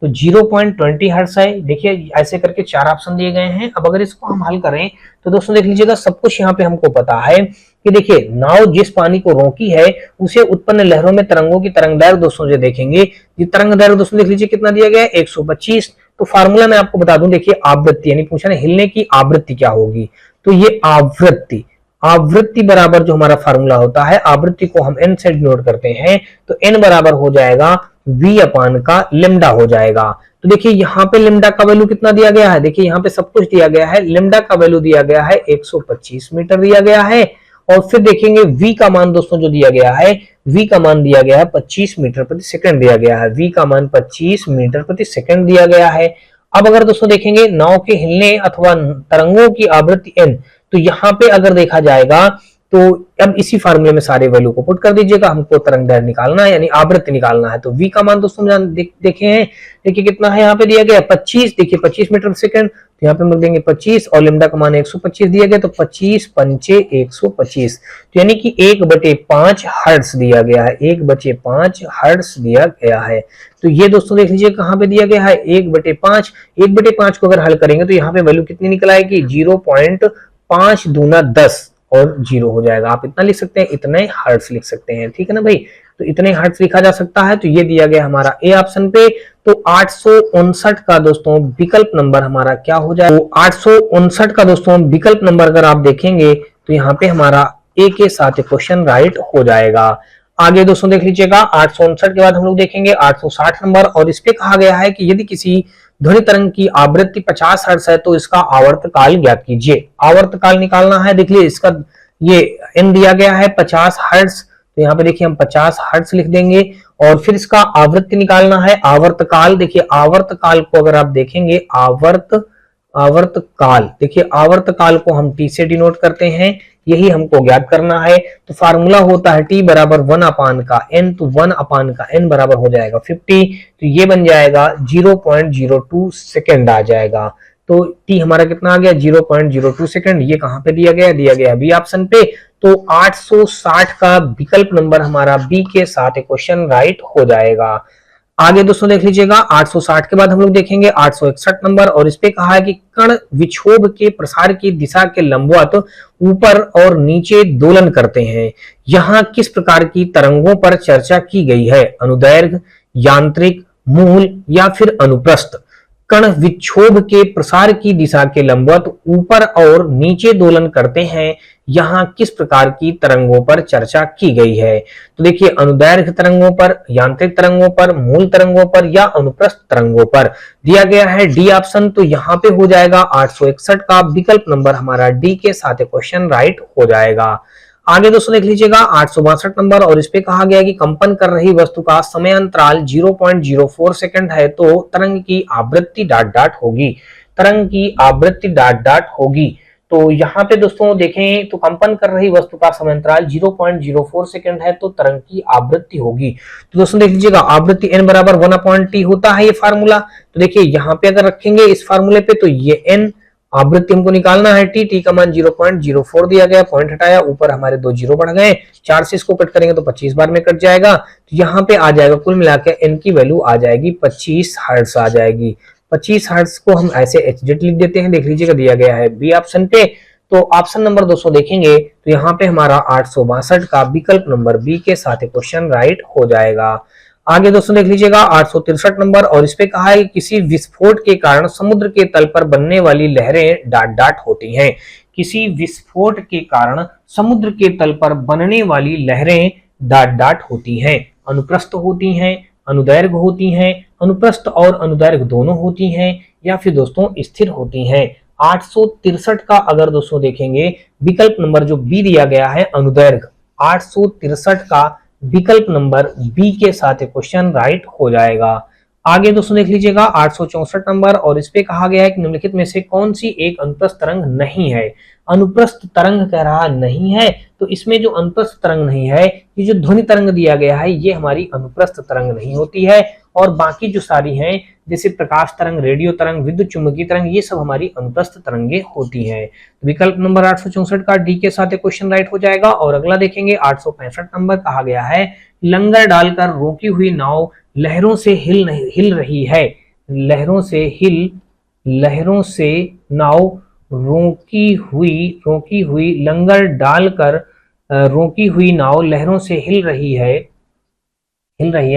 तो 0.20 हर्ट्ज है। देखिए ऐसे करके 4 ऑप्शन दिए गए हैं। अब अगर इसको हम हल करें तो दोस्तों देख लीजिएगा सब कुछ यहाँ पे हमको पता है कि देखिए नाव जिस पानी को रोकी है उसे उत्पन्न लहरों में तरंगों की तरंगदैर्घ्य दोस्तों जो देखेंगे, ये तरंगदैर्घ्य दोस्तों देख लीजिए कितना दिया गया है 125। तो फार्मूला मैं आपको बता दूं, देखिए आवृत्ति यानी पूछा ना हिलने की आवृत्ति क्या होगी, तो ये आवृत्ति बराबर जो हमारा फार्मूला होता है, आवृत्ति को हम n से डिनोट करते हैं, तो n बराबर हो जाएगा v अपान का लेमडा हो जाएगा। तो देखिए यहाँ पे लिम्डा का वैल्यू कितना दिया गया है, देखिए यहाँ पे सब कुछ दिया गया है। लिम्डा का वैल्यू दिया गया है 125 मीटर दिया गया है। और फिर देखेंगे v का मान दोस्तों जो दिया गया है, v का मान दिया गया है 25 मीटर प्रति सेकंड दिया गया है। v का मान 25 मीटर प्रति सेकंड दिया गया है। अब अगर दोस्तों देखेंगे नाव के हिलने अथवा तरंगों की आवृत्ति n, तो यहाँ पे अगर देखा जाएगा तो अब इसी फार्मूले में सारे वैल्यू को पुट कर दीजिएगा। हमको तरंग दैर्घ्य निकालना है यानी आवृत्ति निकालना है। तो v का मान दोस्तों देखे हैं, देखिए कितना है यहाँ पे दिया गया 25, देखिए 25 मीटर सेकंड, तो यहाँ पे हम देंगे 25 और लिम्डा का मान 125 दिया गया, तो 25 पंचे 125, तो यानी कि 1/5 हर्ट्ज दिया गया है, 1/5 हर्ट्ज दिया गया है। तो ये दोस्तों देख लीजिए कहाँ पे दिया गया है 1/5। 1/5 को अगर हल करेंगे तो यहाँ पे वैल्यू कितनी निकल आएगी 0.5 दूना 10 और 0 हो जाएगा। आप इतना लिख सकते हैं, इतने हर्ट्ज लिख सकते हैं, ठीक है ना भाई। तो इतने हर्ट्ज लिखा जा सकता है। तो ये दिया गया हमारा ए ऑप्शन पे। तो 859 का दोस्तों विकल्प नंबर हमारा क्या हो जाएगा, तो 859 का दोस्तों विकल्प नंबर अगर आप देखेंगे तो यहाँ पे हमारा ए के साथ क्वेश्चन राइट हो जाएगा। आगे दोस्तों देख लीजिएगा 859 के बाद हम लोग देखेंगे 860 नंबर, और इस पे कहा गया है कि यदि किसी ध्वनि तरंग की आवृत्ति 50 हर्ट्ज है तो इसका आवर्तकाल ज्ञात कीजिए। आवर्तकाल निकालना है, देखिए इसका ये एन दिया गया है 50 हर्ट्ज, तो यहाँ पे देखिए हम 50 हर्ट्ज लिख देंगे। और फिर इसका आवृत्ति निकालना है, आवर्तकाल, देखिए आवर्तकाल को अगर आप देखेंगे आवर्तकाल, देखिए आवर्तकाल को हम टी से डिनोट करते हैं, यही हमको ज्ञात करना है। तो फार्मूला होता है टी बराबर 1 अपान का एन, तो 1 अपान का एन बराबर हो जाएगा 50, तो ये बन जाएगा 0.02 सेकेंड आ जाएगा। तो टी हमारा कितना आ गया 0.02 सेकेंड। ये कहां पे दिया गया बी ऑप्शन पे। तो 860 का विकल्प नंबर हमारा बी के साथ क्वेश्चन राइट हो जाएगा। आगे दोस्तों देख लीजिएगा 860 के बाद हम लोग देखेंगे 861 नंबर, और इस पे कहा है कि कण विक्षोभ के प्रसार की दिशा के लंबवत ऊपर और नीचे दोलन करते हैं। यहाँ किस प्रकार की तरंगों पर चर्चा की गई है, अनुदैर्घ्य, यांत्रिक, मूल या फिर अनुप्रस्थ। कण विक्षोभ के प्रसार की दिशा के लंबवत ऊपर और नीचे दोलन करते हैं, यहाँ किस प्रकार की तरंगों पर चर्चा की गई है। तो देखिए अनुदैर्घ्य तरंगों पर, यांत्रिक तरंगों पर, मूल तरंगों पर या अनुप्रस्थ तरंगों पर दिया गया है डी ऑप्शन। तो यहाँ पे हो जाएगा 861 का विकल्प नंबर हमारा डी के साथ क्वेश्चन राइट हो जाएगा। आगे दोस्तों देख लीजिएगा 862 नंबर, और इस पे कहा गया कि कंपन कर रही वस्तु का समय अंतराल 0.04 सेकंड है तो तरंग की आवृत्ति डॉट डॉट होगी। तरंग की आवृत्ति डॉट डॉट होगी। तो यहाँ पे दोस्तों देखें तो कंपन कर रही वस्तु का समय अंतराल 0.04 सेकंड है तो तरंग की आवृत्ति होगी। तो दोस्तों देख लीजिएगा आवृत्ति n बराबर 1/t होता है ये फार्मूला। तो देखिए यहाँ पे अगर रखेंगे इस फार्मूले पे तो ये n आवृत्ति हमको निकालना है, टी का मान 0.04 दिया गया, पॉइंट हटाया, ऊपर हमारे 2 जीरो बढ़ गए, 4 से इसको कट करेंगे तो 25 बार में कट जाएगा। तो यहाँ पे आ जाएगा कुल मिलाकर एन की वैल्यू आ जाएगी 25 हर्ट्ज आ जाएगी। 25 हर्ट्ज को हम ऐसे एचजेड लिख देते हैं, देख लीजिएगा दिया गया है बी ऑप्शन पे। तो ऑप्शन नंबर दोस्तों देखेंगे तो यहाँ पे हमारा 862 का विकल्प नंबर बी के साथ क्वेश्चन राइट हो जाएगा। आगे दोस्तों देख लीजिएगा 863 नंबर, और इस पे कहा है किसी विस्फोट के कारण समुद्र के तल पर बनने वाली लहरें डॉट डॉट होती हैं। किसी विस्फोट के कारण समुद्र के तल पर बनने वाली लहरें डॉट डॉट होती हैं, अनुप्रस्थ होती हैं, अनुदैर्घ्य होती हैं, अनुप्रस्थ और अनुदैर्घ्य दोनों होती हैं, या फिर दोस्तों स्थिर होती हैं। 863 का अगर दोस्तों देखेंगे विकल्प नंबर जो बी दिया गया है अनुदैर्घ्य, 863 का विकल्प नंबर बी के साथ क्वेश्चन राइट हो जाएगा। आगे दोस्तों देख लीजिएगा 864 नंबर, और इस पे कहा गया है कि निम्नलिखित में से कौन सी एक अनुप्रस्थ तरंग नहीं है। अनुप्रस्थ तरंग कह रहा नहीं है, तो इसमें जो अनुप्रस्थ तरंग नहीं है, ये जो ध्वनि तरंग दिया गया है ये हमारी अनुप्रस्थ तरंग नहीं होती है, और बाकी जो सारी हैं जैसे प्रकाश तरंग, रेडियो तरंग, विद्युत चुंबकीय तरंग, ये सब हमारी अनुप्रस्थ तरंगे होती हैं। तो विकल्प नंबर 864 का डी के साथ क्वेश्चन राइट हो जाएगा। और अगला देखेंगे 865 नंबर, कहा गया है लंगर डालकर रोकी हुई नाव लहरों से हिल रही है। लहरों से नाव रोकी हुई लंगर डालकर रोकी हुई नाव लहरों से हिल रही है,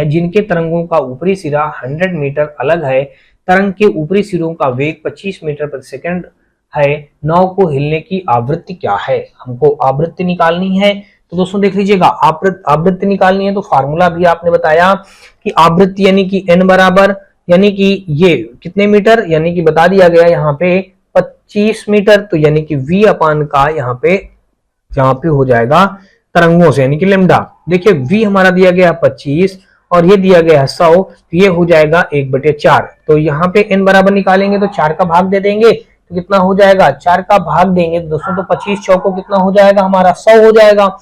जिनके तरंगों का ऊपरी सिरा 100 मीटर अलग है। तरंग के ऊपरी सिरों का वेग 25 मीटर प्रति सेकंड है। नाव को हिलने की आवृत्ति क्या है, हमको आवृत्ति निकालनी है। तो दोस्तों देख लीजिएगा आवृत्ति निकालनी है तो फार्मूला भी आपने बताया कि आवृत्ति यानी कि n बराबर यानी कि ये कितने मीटर, यानी कि बता दिया गया यहाँ पे 25 मीटर। तो यानी कि v अपान का यहाँ पे हो जाएगा तरंगों से, यानी कि लेमडा। देखिए v हमारा दिया गया 25 और ये दिया गया है 100, तो ये हो जाएगा 1/4। तो यहाँ पे n बराबर निकालेंगे तो 4 का भाग दे देंगे तो कितना हो जाएगा, 4 का भाग देंगे तो दोस्तों तो 25 चौको कितना हो जाएगा हमारा 100 हो जाएगा।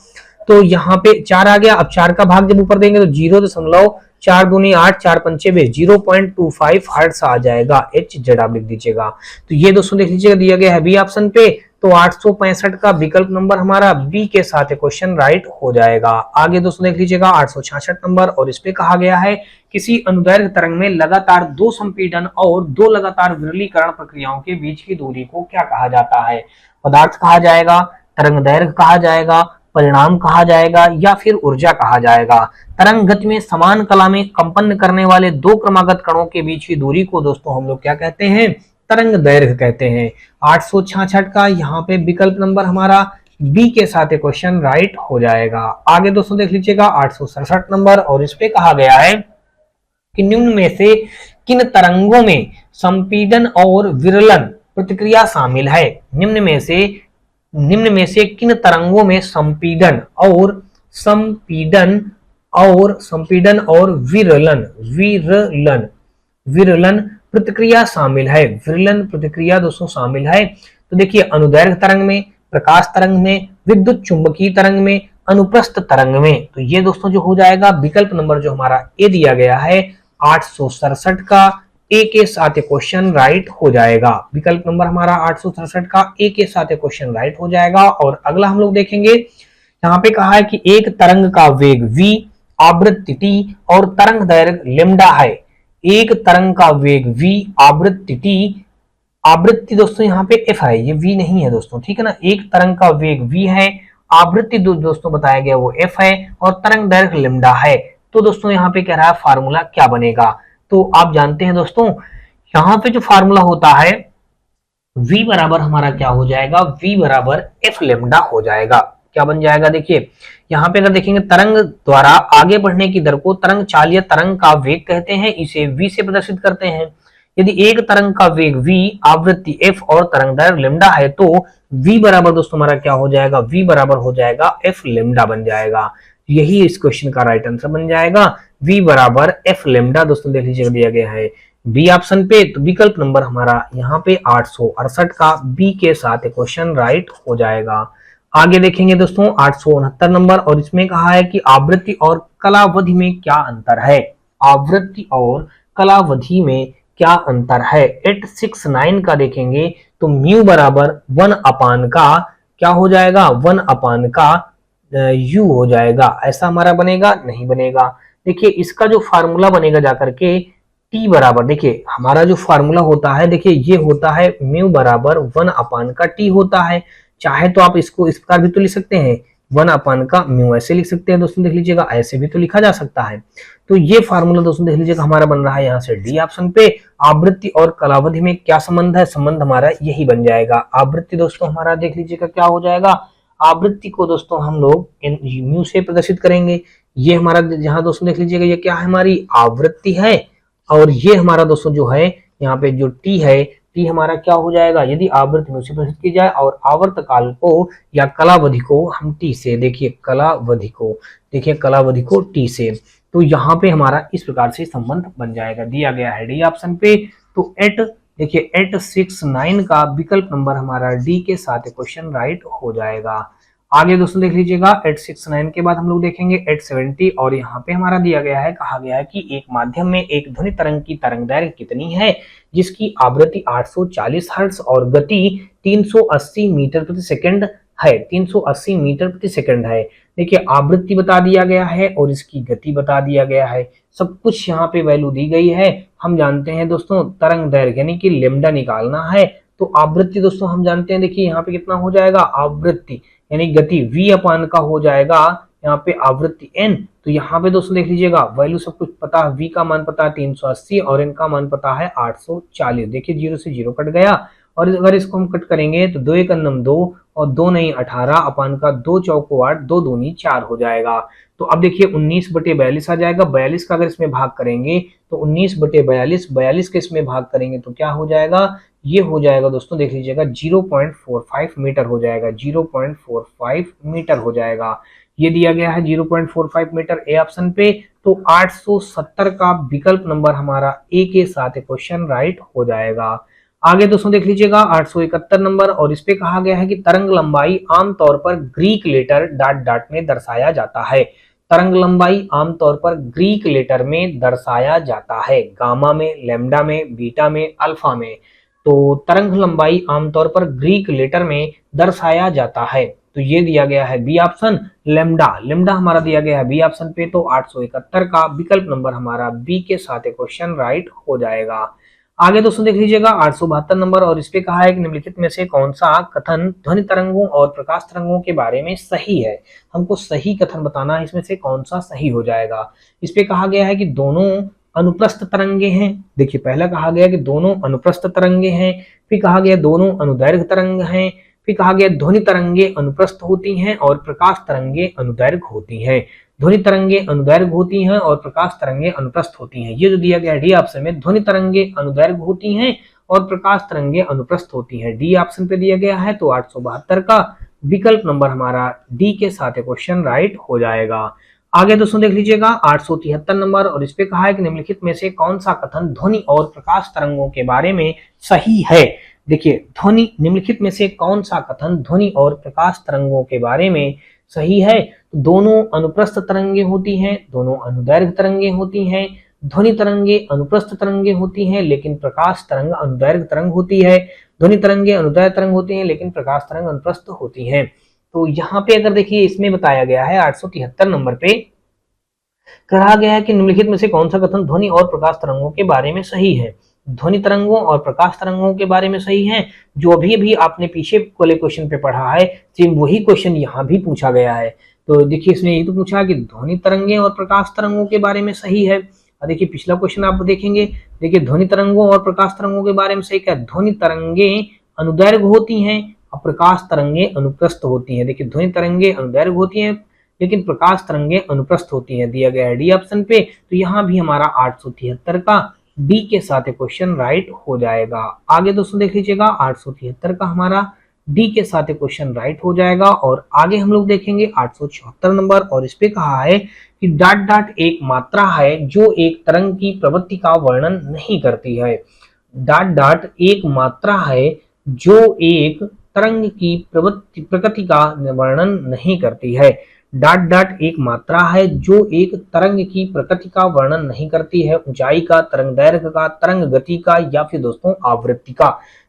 तो यहाँ पे 4 आ गया। अब 4 का भाग जब ऊपर देंगे तो 0.4 दूनी 8, 4 पंचे 0.25 हर्ट्ज आ जाएगा। एच जेड आप लिख दीजिएगा। तो ये दोस्तों देख लीजिएगा दिया गया है बी ऑप्शन पे। तो 865 का विकल्प नंबर हमारा बी के साथ क्वेश्चन राइट हो जाएगा। आगे दोस्तों देख लीजिएगा 866 नंबर, और इस पे कहा गया है किसी अनुदैर्घ्य तरंग में लगातार 2 संपीड़न और 2 लगातार विरलीकरण प्रक्रियाओं के बीच की दूरी को क्या कहा जाता है। पदार्थ कहा जाएगा, तरंग दैर्घ्य कहा जाएगा, परिणाम कहा जाएगा, या फिर ऊर्जा कहा जाएगा। तरंग गति में समान कला में कंपन करने वाले 2 क्रमागत कणों के बीच की दूरी को दोस्तों हम लोग क्या कहते हैं, तरंग दैर्घ्य कहते हैं। 866 का यहाँ पे विकल्प नंबर हमारा बी के साथ क्वेश्चन राइट हो जाएगा। आगे दोस्तों देख लीजिएगा 867 नंबर, और इस पे कहा गया है कि निम्न में से किन तरंगों में संपीड़न और विरलन प्रतिक्रिया शामिल है। निम्न में से किन तरंगों में संपीड़न और विरलन प्रतिक्रिया शामिल है। विरलन प्रतिक्रिया दोस्तों शामिल है। तो देखिए अनुदैर्घ्य तरंग में, प्रकाश तरंग में, विद्युत चुंबकीय तरंग में, अनुप्रस्थ तरंग में। तो ये दोस्तों जो हो जाएगा विकल्प नंबर जो हमारा ए दिया गया है 867 का ए के साथ क्वेश्चन राइट हो जाएगा। विकल्प नंबर हमारा 867 का ए के साथ क्वेश्चन राइट हो जाएगा। और अगला हम लोग देखेंगे, यहाँ पे कहा है कि एक तरंग का वेग v, आवृत्ति t और तरंग दैर्घ्य लेमडा है। एक तरंग का वेग v, आवृत्ति दोस्तों यहाँ पे f है, ये v नहीं है दोस्तों, ठीक है ना। एक तरंग का वेग v है, आवृत्ति दोस्तों बताया गया वो f है, और तरंग दैर्घ्य लेमडा है। तो दोस्तों यहाँ पे कह रहा है फार्मूला क्या बनेगा। तो आप जानते हैं दोस्तों यहाँ पे जो फार्मूला होता है v बराबर हमारा क्या हो जाएगा, v बराबर f लेमडा हो जाएगा। क्या बन जाएगा, देखिए यहाँ पे अगर देखेंगे तरंग द्वारा आगे बढ़ने की दर को तरंग चाल या तरंग का वेग कहते हैं, इसे v से प्रदर्शित करते हैं। यदि एक तरंग का वेग v, आवृत्ति f और तरंग दैर्घ्य लेमडा है तो v बराबर दोस्तों हमारा क्या हो जाएगा, v बराबर हो जाएगा f लेमडा बन जाएगा। यही इस क्वेश्चन का राइट आंसर बन जाएगा, v बराबर f लेमडा। दोस्तों देख लीजिएगा दिया गया है बी ऑप्शन पे। तो विकल्प नंबर हमारा यहाँ पे 868 का बी के साथ क्वेश्चन राइट हो जाएगा। आगे देखेंगे दोस्तों 869 नंबर, और इसमें कहा है कि आवृत्ति और कलावधि में क्या अंतर है। आवृत्ति और कलावधि में क्या अंतर है। 869 का देखेंगे तो म्यू बराबर 1 अपान का क्या हो जाएगा, 1 अपान का यू हो जाएगा। ऐसा हमारा बनेगा, नहीं बनेगा। देखिए इसका जो फार्मूला बनेगा जाकर के टी बराबर, देखिए हमारा जो फार्मूला होता है, देखिए ये होता है म्यू बराबर 1 अपान का टी होता है। चाहे तो आप इसको इस प्रकार भी तो लिख सकते हैं, 1 अपान का म्यू ऐसे लिख सकते हैं दोस्तों, देख लीजिएगा ऐसे भी तो लिखा जा सकता है। तो ये फार्मूला दोस्तों देख लीजिएगा हमारा बन रहा है यहाँ से डी ऑप्शन पे। आवृत्ति और कलावधि में क्या संबंध है, संबंध हमारा यही बन जाएगा। आवृत्ति दोस्तों हमारा देख लीजिएगा क्या हो जाएगा, आवृत्ति को दोस्तों हम लोग म्यू से प्रदर्शित करेंगे। ये हमारा यहाँ दोस्तों देख लीजिएगा ये क्या है, हमारी आवृत्ति है, और ये हमारा दोस्तों जो है यहाँ पे जो टी है, टी हमारा क्या हो जाएगा, यदि आवृत्ति म्यू से प्रदर्शित की जाए और आवर्त काल को या कलावधि को हम टी से, देखिए कलावधि को टी से, तो यहाँ पे हमारा इस प्रकार से संबंध बन जाएगा। दिया गया है डी ऑप्शन पे। तो 869 का विकल्प नंबर हमारा डी के साथ क्वेश्चन राइट हो जाएगा। आगे दोस्तों देख लीजिएगा 869 के बाद हम लोग देखेंगे 870, और यहाँ पे हमारा दिया गया है, कहा गया है कि एक माध्यम में एक ध्वनि तरंग की तरंग दैर्घ्य कितनी है, जिसकी आवृत्ति 840 हर्ट्ज और गति 380 मीटर प्रति सेकंड है। 380 मीटर प्रति सेकंड है। देखिए आवृत्ति बता दिया गया है और इसकी गति बता दिया गया है, सब कुछ यहाँ पे वैल्यू दी गई है। हम जानते हैं दोस्तों तरंग दैर्घ्य यानी कि लेमडा निकालना है, तो आवृत्ति दोस्तों हम जानते हैं, देखिए यहाँ पे कितना हो जाएगा, आवृत्ति यानी गति v अपान का हो जाएगा यहाँ पे आवृत्ति n। तो यहाँ पे दोस्तों देख लीजिएगा वैल्यू सब कुछ पता है, v का मान पता है 380 और n का मान पता है 840। देखिए 0 से 0 कट गया और अगर इसको हम कट करेंगे तो 2 एक 2 और 2 नहीं 18 अपान का 2 चौको 8 2 दूनी 4 हो जाएगा। तो अब देखिए 19/42 आ जाएगा। 42 का अगर इसमें भाग करेंगे तो 19/42, 42 के इसमें भाग करेंगे तो क्या हो जाएगा, ये हो जाएगा दोस्तों देख लीजिएगा 0.45 मीटर हो जाएगा, 0.45 मीटर हो जाएगा। ये दिया गया है 0.45 मीटर ए ऑप्शन पे। तो 870 का विकल्प नंबर हमारा ए के साथ क्वेश्चन राइट हो जाएगा। आगे दोस्तों देख लीजिएगा 871 नंबर, और इस पे कहा गया है कि तरंग लंबाई आमतौर पर ग्रीक लेटर डॉट डॉट में दर्शाया जाता है। तरंग लंबाई आमतौर पर ग्रीक लेटर में दर्शाया जाता है, गामा में, लैम्डा में, बीटा में, अल्फा में। तो तरंग लंबाई आमतौर पर ग्रीक लेटर में दर्शाया जाता है, तो ये दिया गया है बी ऑप्शन लेम्डा। लेम्डा हमारा दिया गया है बी ऑप्शन पे। तो 871 का विकल्प नंबर हमारा बी के साथ क्वेश्चन राइट हो जाएगा। आगे दोस्तों देख लीजिएगा 872 नंबर, और इस पे कहा है कि निम्नलिखित में से कौन सा कथन ध्वनि तरंगों और प्रकाश तरंगों के बारे में सही है। हमको सही कथन बताना है, इसमें से कौन सा सही हो जाएगा। इस पे कहा गया है कि दोनों अनुप्रस्थ तरंगे हैं। देखिए पहला कहा गया कि दोनों अनुप्रस्थ तरंगे हैं, फिर कहा गया दोनों अनुदैर्घ्य तरंग हैं, फिर कहा गया ध्वनि तरंगे अनुप्रस्थ होती हैं और प्रकाश तरंगे अनुदैर्घ्य होती हैं। ध्वनि तरंगे अनुदैर्घ्य होती हैं और प्रकाश तरंगे अनुप्रस्थ होती हैं। ये जो दिया गया है डी ऑप्शन में, ध्वनि तरंगे अनुदैर्घ्य होती हैं और प्रकाश तरंगे अनुप्रस्थ होती हैं, डी ऑप्शन पे दिया गया है। तो 872 का विकल्प नंबर हमारा डी के साथ क्वेश्चन राइट हो जाएगा। आगे दोस्तों देख लीजिएगा 873 नंबर, और इस पे कहा है कि निम्नलिखित में से कौन सा कथन ध्वनि और प्रकाश तरंगों के बारे में सही है। देखिए ध्वनि, निम्नलिखित में से कौन सा कथन ध्वनि और प्रकाश तरंगों के बारे में सही है। दोनों अनुप्रस्थ तरंगे होती हैं, दोनों अनुदैर्घ्य तरंगे होती हैं, ध्वनि तरंगे अनुप्रस्थ तरंगे होती हैं लेकिन प्रकाश तरंग अनुदैर्घ्य तरंग होती है, ध्वनि तरंगे अनुदैर्घ्य तरंग होती हैं लेकिन प्रकाश तरंग अनुप्रस्थ होती हैं। तो यहाँ पे अगर देखिए इसमें बताया गया है 873 नंबर पे कहा गया है कि निम्नलिखित में से कौन सा कथन ध्वनि और प्रकाश तरंगों के बारे में सही है। ध्वनि तरंगों और प्रकाश तरंगों के बारे में सही है। जो भी आपने पीछे वाले क्वेश्चन पे पढ़ा है, सेम वही क्वेश्चन यहाँ भी पूछा गया है। तो देखिए इसमें ये तो पूछा कि ध्वनि तरंगे और प्रकाश तरंगों के बारे में सही है। और देखिए पिछला क्वेश्चन आप देखेंगे, देखिए ध्वनि तरंगों और प्रकाश तरंगों के बारे में सही क्या, ध्वनि तरंगे अनुदैर्घ्य होती हैं और प्रकाश तरंगे अनुप्रस्थ होती हैं। देखिए ध्वनि तरंगे अनुदैर्घ्य होती हैं लेकिन प्रकाश तरंगे अनुप्रस्थ होती हैं, दिया गया है डी ऑप्शन पे। तो यहाँ भी हमारा 873 का डी के साथ क्वेश्चन राइट हो जाएगा। आगे दोस्तों देख लीजिएगा 873 का हमारा डी के साथ क्वेश्चन राइट हो जाएगा। और आगे हम लोग देखेंगे 874 नंबर, और इस पे कहा है कि डॉट डॉट एक मात्रा है जो एक तरंग की प्रवृत्ति का वर्णन नहीं करती है। डॉट डॉट एक मात्रा है जो एक तरंग की प्रकृति का वर्णन नहीं करती है। डॉट डॉट एक मात्रा है जो एक तरंग की प्रकृति का वर्णन नहीं करती है, ऊंचाई का, तरंग दैर्घ्य का, तरंग गति का, या फिर दोस्तों आवृत्ति का।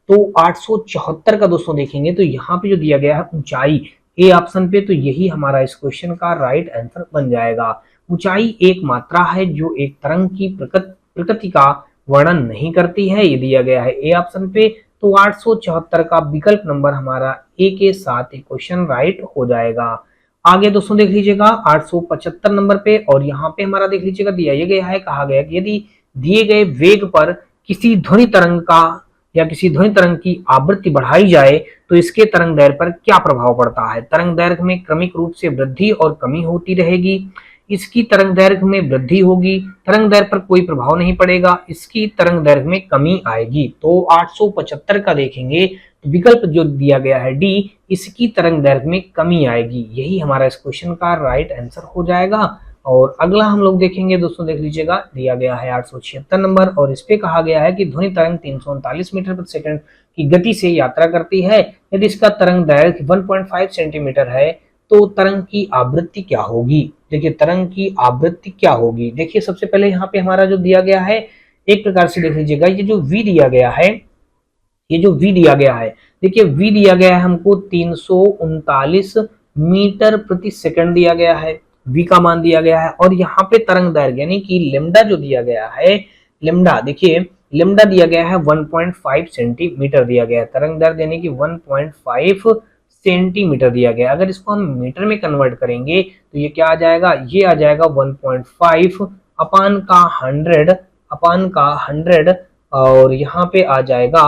तो 874 का दोस्तों देखेंगे तो यहाँ पे जो दिया गया है ऊंचाई ए ऑप्शन पे, तो यही हमारा इस क्वेश्चन का राइट आंसर बन जाएगा। ऊंचाई एक मात्रा है जो एक तरंग की प्रकृति का वर्णन नहीं करती है, ये दिया गया है ए ऑप्शन पे। तो 874 का विकल्प नंबर हमारा ए के साथ क्वेश्चन राइट हो जाएगा। आगे दोस्तों देख लीजिएगा 875 नंबर पे, और यहाँ पे हमारा देख लीजिएगा दिया ये गया है, कहा गया कि यदि दिए गए वेग पर किसी ध्वनि तरंग का या किसी ध्वनि तरंग की आवृत्ति बढ़ाई जाए तो इसके तरंग दैर्घ्य पर क्या प्रभाव पड़ता है। तरंग दैर्घ्य में क्रमिक रूप से वृद्धि और कमी होती रहेगी, इसकी तरंग दैर्घ्य में वृद्धि होगी, तरंग दैर्घ्य पर कोई प्रभाव नहीं पड़ेगा, इसकी तरंग दैर्घ्य में कमी आएगी। तो 875 का देखेंगे तो विकल्प जो दिया गया है डी, इसकी तरंग दैर्घ्य में कमी आएगी, यही हमारा इस क्वेश्चन का राइट आंसर हो जाएगा। और अगला हम लोग देखेंगे दोस्तों देख लीजिएगा, दिया गया है 876 नंबर, और इस पे कहा गया है कि ध्वनि तरंग 339 मीटर प्रति सेकंड की गति से यात्रा करती है। यदि इसका तरंग दैर्घ्य 1.5 सेंटीमीटर है तो तरंग की आवृत्ति क्या होगी। देखिए तरंग की आवृत्ति क्या होगी, देखिए सबसे पहले यहाँ पे हमारा जो दिया गया है एक प्रकार से देख लीजिएगा, ये जो v दिया गया है, ये जो v दिया गया है, देखिए v दिया गया है हमको 339 मीटर प्रति सेकंड दिया गया है, v का मान दिया गया है। और यहाँ पे तरंग दैर्घ्य यानी कि लेमडा जो दिया गया है, लेमडा देखिए लेमडा दिया गया है 1.5 सेंटीमीटर दिया गया है, तरंग दैर्घ्य यानी कि 1.5 सेंटीमीटर दिया गया। अगर इसको हम मीटर में कन्वर्ट करेंगे तो ये क्या आ जाएगा, ये आ जाएगा 1.5 अपान का 100 और यहाँ पे आ जाएगा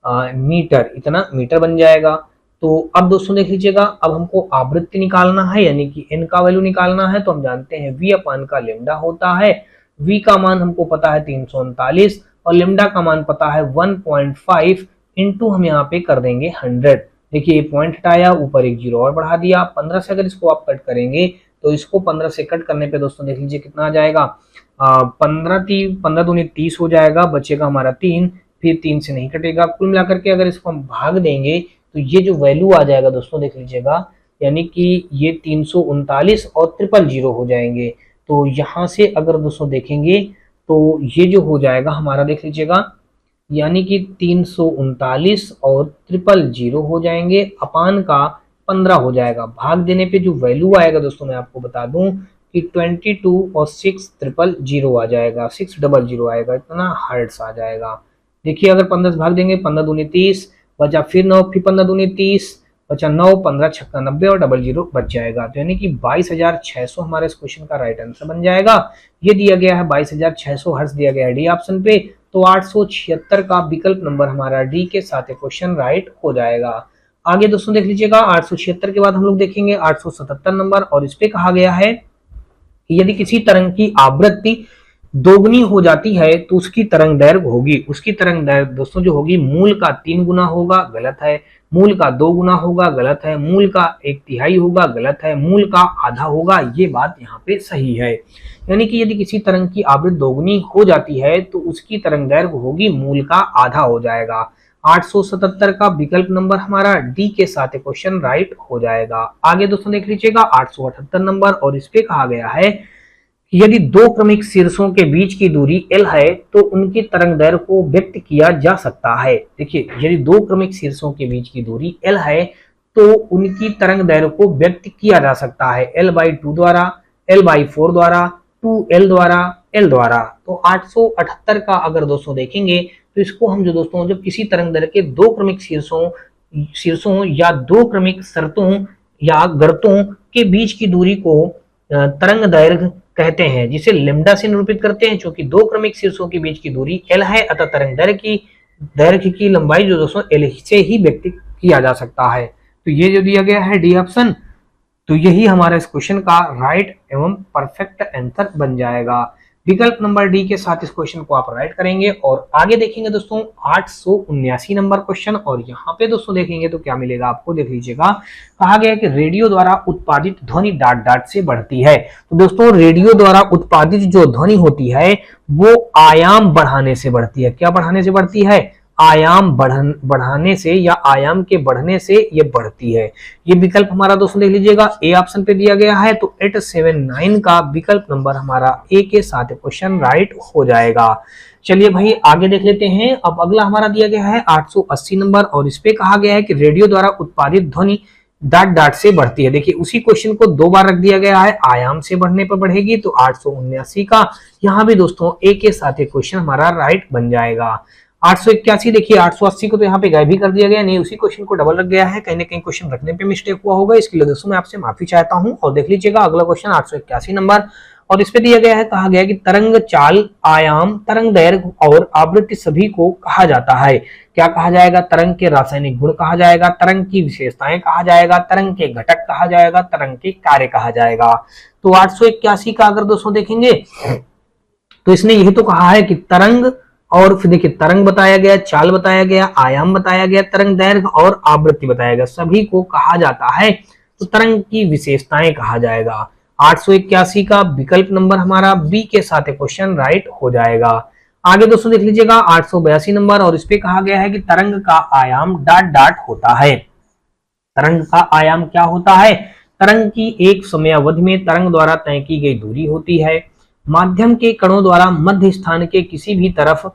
मीटर, इतना मीटर बन जाएगा। तो अब दोस्तों देख लीजिएगा, अब हमको आवृत्ति निकालना है यानी कि एन का वैल्यू निकालना है। तो हम जानते हैं वी अपान का लेमडा होता है, वी का मान हमको पता है 339 और लेमडा का मान पता है 1.5 इंटू हम यहाँ पे कर देंगे 100। देखिए ये पॉइंट हटाया, ऊपर एक जीरो और बढ़ा दिया। 15 से अगर इसको आप कट करेंगे तो इसको 15 से कट करने पे दोस्तों देख लीजिए कितना आ जाएगा, 15 दूनी 30 हो जाएगा, बचेगा हमारा 3, फिर 3 से नहीं कटेगा। कुल मिलाकर के अगर इसको हम भाग देंगे तो ये जो वैल्यू आ जाएगा दोस्तों देख लीजिएगा, यानी कि ये 339 और 000 हो जाएंगे। तो यहाँ से अगर दोस्तों देखेंगे तो ये जो हो जाएगा हमारा देख लीजिएगा, यानी कि 339 और 000 हो जाएंगे, अपान का 15 हो जाएगा। भाग देने पे जो वैल्यू आएगा दोस्तों मैं आपको बता दूं कि 22 और 6000 आ जाएगा, 600 आएगा, इतना हर्ट्स आ जाएगा। देखिए अगर 15 से भाग देंगे, 15 दूनी 30, बचा फिर 9, फिर 15 दूनी 30, बचा 9, 15 छक्का 90 और 00 बच जाएगा। तो यानी कि 22,600 हमारे इस क्वेश्चन का राइट आंसर बन जाएगा। ये दिया गया है 22,600 हर्ट्ज दिया गया है डी ऑप्शन पे। तो 876 का विकल्प नंबर हमारा डी के साथ क्वेश्चन राइट हो जाएगा। आगे दोस्तों देख लीजिएगा, 876 के बाद हम लोग देखेंगे 877 नंबर, और इस पे कहा गया है कि यदि किसी तरंग की आवृत्ति दोगुनी हो जाती है तो उसकी तरंग दैर्घ्य होगी, उसकी तरंग दैर्घ्य दोस्तों जो होगी मूल का 3 गुना होगा, गलत है। मूल का 2 गुना होगा, गलत है। मूल का 1/3 होगा, गलत है। मूल का आधा होगा, ये बात यहाँ पे सही है। यानी कि यदि किसी तरंग की आवृत्ति दोगुनी हो जाती है तो उसकी तरंग दैर्घ्य होगी मूल का आधा हो जाएगा। 877 का विकल्प नंबर हमारा डी के साथ क्वेश्चन राइट हो जाएगा। आगे दोस्तों देख लीजिएगा 878 नंबर, और इस पे कहा गया है यदि दो क्रमिक शीर्षों के बीच की दूरी L है तो उनकी तरंग दैर्घ्य को व्यक्त किया जा सकता है। देखिए यदि दो क्रमिक शीर्षों के बीच की दूरी L है तो उनकी तरंग दैर्घ्य को व्यक्त किया जा सकता है L/2 द्वारा, L/4 द्वारा, 2L द्वारा, L द्वारा। तो 878 का अगर दोस्तों देखेंगे तो इसको हम जो दोस्तों जब किसी तरंग दैर्घ्य के दो क्रमिक शीर्षों या दो क्रमिक शर्तों या गर्तों के बीच की दूरी को तरंग दैर्घ्य कहते हैं, जिसे लेमडा से निरूपित करते हैं। क्योंकि दो क्रमिक शीर्षों के बीच की दूरी L है, अतः तरंग दैर्घ्य की लंबाई जो दोस्तों L से ही व्यक्त किया जा सकता है। तो ये जो दिया गया है डी ऑप्शन, तो यही हमारा इस क्वेश्चन का राइट एवं परफेक्ट आंसर बन जाएगा। विकल्प नंबर डी के साथ इस क्वेश्चन को आप राइट करेंगे। और आगे देखेंगे दोस्तों 879 नंबर क्वेश्चन, और यहाँ पे दोस्तों देखेंगे तो क्या मिलेगा आपको, देख लीजिएगा। कहा गया है कि रेडियो द्वारा उत्पादित ध्वनि डाट डाट से बढ़ती है। तो दोस्तों रेडियो द्वारा उत्पादित जो ध्वनि होती है वो आयाम बढ़ाने से बढ़ती है। क्या बढ़ाने से बढ़ती है? आयाम बढ़ाने से या आयाम के बढ़ने से ये बढ़ती है। ये विकल्प हमारा दोस्तों देख लीजिएगा ए ऑप्शन पे दिया गया है। तो 879 का विकल्प नंबर हमारा ए के साथ क्वेश्चन राइट हो जाएगा। चलिए भाई आगे देख लेते हैं। अब अगला हमारा दिया गया है 880 नंबर, और इस पे कहा गया है कि रेडियो द्वारा उत्पादित ध्वनि डाट डाट से बढ़ती है। देखिए उसी क्वेश्चन को दो बार रख दिया गया है, आयाम से बढ़ने पर बढ़ेगी। तो 879 का यहाँ भी दोस्तों ए के साथ क्वेश्चन हमारा राइट बन जाएगा। 881 देखिए 880 को तो यहाँ पे गायब भी कर दिया गया, नहीं उसी क्वेश्चन को डबल रख गया है, कहीं ना कहीं क्वेश्चन रखने पे मिस्टेक हुआ होगा, इसके लिए दोस्तों मैं आपसे माफी चाहता हूं। और देख लीजिएगा अगला क्वेश्चन 881 नंबर, और इस पे दिया गया है, कहा गया है कि तरंग चाल, आयाम, तरंग दैर्घ्य और आवृत्ति सभी को कहा जाता है। क्या कहा जाएगा? तरंग के रासायनिक गुण कहा जाएगा, तरंग की विशेषताएं कहा जाएगा, तरंग के घटक कहा जाएगा, तरंग के कार्य कहा जाएगा। तो 881 का अगर दोस्तों देखेंगे तो इसने यही तो कहा है कि तरंग, और फिर देखिए तरंग बताया गया, चाल बताया गया, आयाम बताया गया, तरंग दैर्घ्य और आवृत्ति बताया गया, सभी को कहा जाता है तो तरंग की विशेषताएं कहा जाएगा। 881 का विकल्प नंबर हमारा बी के साथ क्वेश्चन राइट हो जाएगा। आगे दोस्तों देख लीजिएगा 882 नंबर, और इस पे कहा गया है कि तरंग का आयाम डाट डाट होता है। तरंग का आयाम क्या होता है? तरंग की एक समयावधि में तरंग द्वारा तय की गई दूरी होती है। माध्यम के कणों द्वारा मध्य स्थान के किसी भी तरफ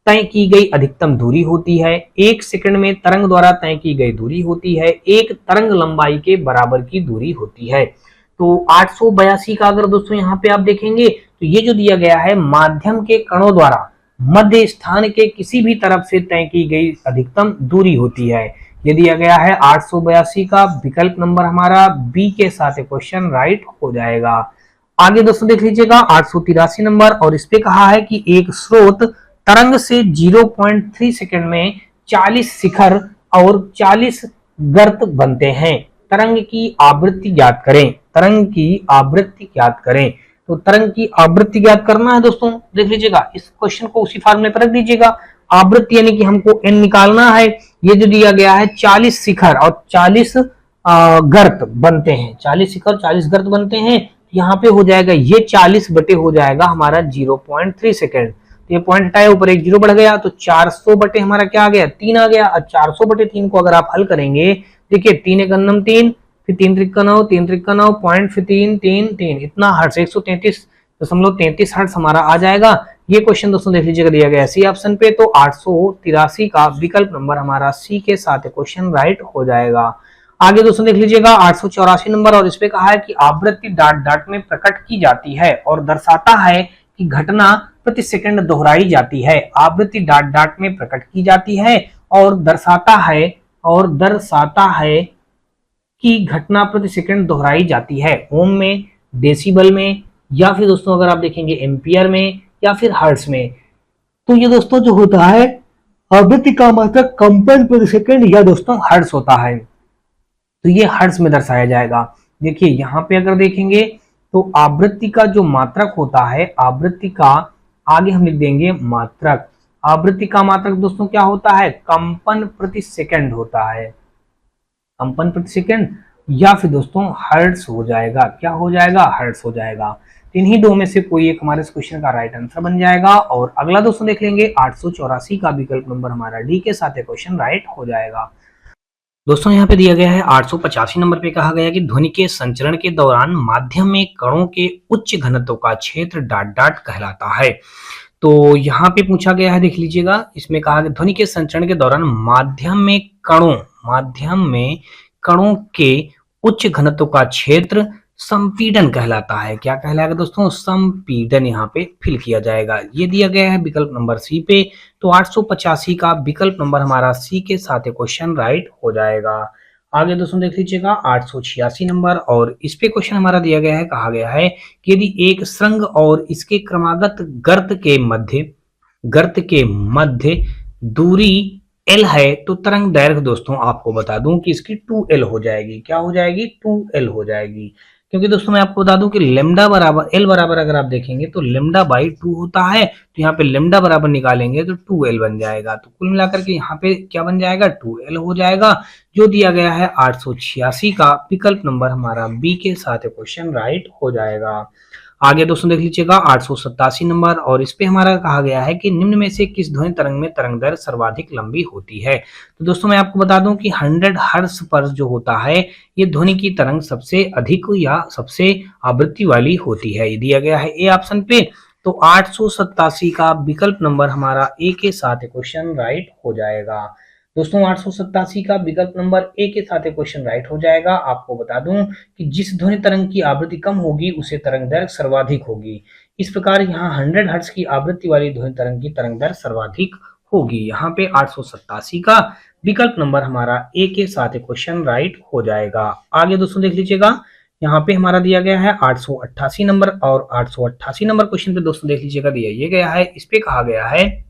तय की गई अधिकतम दूरी होती है। एक सेकंड में तरंग द्वारा तय की गई दूरी होती है। एक तरंग लंबाई के बराबर की दूरी होती है। तो 882 का अगर दोस्तों यहाँ पे आप देखेंगे तो ये जो दिया गया है, माध्यम के कणों द्वारा मध्य स्थान के किसी भी तरफ से तय की गई अधिकतम दूरी होती है। ये दिया गया है 882 का विकल्प नंबर हमारा बी के साथ क्वेश्चन राइट हो जाएगा। आगे दोस्तों देख लीजिएगा 883 नंबर, और इस पे कहा है कि एक स्रोत तरंग से 0.3 सेकंड में 40 शिखर और 40 गर्त बनते हैं। तरंग की आवृत्ति ज्ञात करें। तरंग की आवृत्ति ज्ञात करें। तो तरंग की आवृत्ति ज्ञात करना है दोस्तों, देख लीजिएगा इस क्वेश्चन को उसी फार्मूले पर रख दीजिएगा। आवृत्ति यानी कि हमको एन निकालना है। ये जो दिया गया है 40 शिखर और 40 गर्त बनते हैं, 40 शिखर 40 गर्त बनते हैं। यहाँ पे हो जाएगा ये 40 बटे हो जाएगा हमारा 0.3 सेकेंड। तो ये पॉइंट हटाया, ऊपर एक जीरो बढ़ गया, तो 400 बटे हमारा क्या आ गया 3 आ गया। और 400 बटे 3 को अगर आप हल करेंगे, देखिए 3 एक अन्नम 3, फिर 3 त्रिक्का 9, 3 त्रिक्का 9, पॉइंट फिर 3 3 3, इतना हर्ट्ज 133.33 हर्ट्ज हमारा आ जाएगा। ये क्वेश्चन दोस्तों देख लीजिएगा दिया गया सी ऑप्शन पे। तो 883 का विकल्प नंबर हमारा सी के साथ क्वेश्चन राइट हो जाएगा। आगे दोस्तों देख लीजिएगा 884 नंबर, और इसपे कहा है कि आवृत्ति डाट डाट में प्रकट की जाती है और दर्शाता है कि घटना प्रति सेकंड दोहराई जाती है। आवृत्ति डाट डाट में प्रकट की जाती है और दर्शाता है कि घटना प्रति सेकंड दोहराई जाती है। ओम में, डेसिबल में, या फिर दोस्तों अगर आप देखेंगे एम्पियर में या फिर हर्ट्ज में। तो ये दोस्तों जो होता है आवृत्ति का मात्रक कंपन प्रति सेकंड या दोस्तों हर्ट्ज होता है, तो ये हर्ट्ज में दर्शाया जाएगा। देखिए यहाँ पे अगर देखेंगे तो आवृत्ति का जो मात्रक होता है, आवृत्ति का आगे हम लिख देंगे मात्रक। आवृत्ति का मात्रक दोस्तों क्या होता है, कंपन प्रति सेकंड होता है, कंपन प्रति सेकंड, या फिर दोस्तों हर्ट्ज हो जाएगा। क्या हो जाएगा, हर्ट्ज हो जाएगा। इन्हीं दो में से कोई एक हमारे इस क्वेश्चन का राइट आंसर बन जाएगा। और अगला दोस्तों देख लेंगे 884 का विकल्प नंबर हमारा डी के साथ क्वेश्चन राइट हो जाएगा। दोस्तों यहाँ पे दिया गया है 885 नंबर पे कहा गया कि ध्वनि के संचरण के दौरान माध्यम में कणों के उच्च घनत्व का क्षेत्र डाट डाट कहलाता है। तो यहाँ पे पूछा गया है, देख लीजिएगा, इसमें कहा कि ध्वनि के संचरण के दौरान माध्यम में कणों के उच्च घनत्व का क्षेत्र संपीड़न कहलाता है। क्या कहलाएगा दोस्तों, संपीड़न यहाँ पे फिल किया जाएगा। ये दिया गया है विकल्प नंबर सी पे। तो 885 का विकल्प नंबर हमारा सी के साथ क्वेश्चन राइट हो जाएगा। आगे दोस्तों देख लीजिएगा 886 नंबर, और इस पे क्वेश्चन हमारा दिया गया है, कहा गया है कि यदि एक सुरंग और इसके क्रमागत गर्त के मध्य दूरी L है, तो तरंग दैर्घ्य दोस्तों आपको बता दूं कि इसकी 2L हो जाएगी। क्या हो जाएगी, 2L हो जाएगी। क्योंकि दोस्तों मैं आपको बता दूं कि लेमडा बराबर L बराबर अगर आप देखेंगे तो लेमडा बाई 2 होता है, तो यहाँ पे लेमडा बराबर निकालेंगे तो 2L बन जाएगा। तो कुल मिलाकर के यहाँ पे क्या बन जाएगा, 2L हो जाएगा, जो दिया गया है 886 का विकल्प नंबर हमारा बी के साथ क्वेश्चन राइट हो जाएगा। आगे दोस्तों देख लीजिएगा 887 नंबर, और इस पे हमारा कहा गया है कि निम्न में से किस ध्वनि तरंग में तरंग दैर्घ्य सर्वाधिक लंबी होती है। तो दोस्तों मैं आपको बता दूं कि 100 हर्ट्ज पर जो होता है ये ध्वनि की तरंग सबसे अधिक या सबसे आवृत्ति वाली होती है। ये दिया गया है ए ऑप्शन पे। तो 887 का विकल्प नंबर हमारा ए के साथ क्वेश्चन राइट हो जाएगा। दोस्तों 887 का विकल्प नंबर ए के साथ क्वेश्चन राइट हो जाएगा। आपको बता दूं कि जिस ध्वनि तरंग की आवृत्ति कम होगी उसे तरंग दैर्घ्य सर्वाधिक होगी। इस प्रकार यहाँ 100 हर्ट्ज की आवृत्ति वाली ध्वनि तरंग की तरंग दैर्घ्य सर्वाधिक होगी। यहाँ पे 887 का विकल्प नंबर हमारा ए के साथ क्वेश्चन राइट हो जाएगा। आगे दोस्तों देख लीजिएगा, यहाँ पे हमारा दिया गया है 888 नंबर, और 888 नंबर क्वेश्चन पे दोस्तों देख लीजिएगा दिया ये गया है, इस पे कहा गया है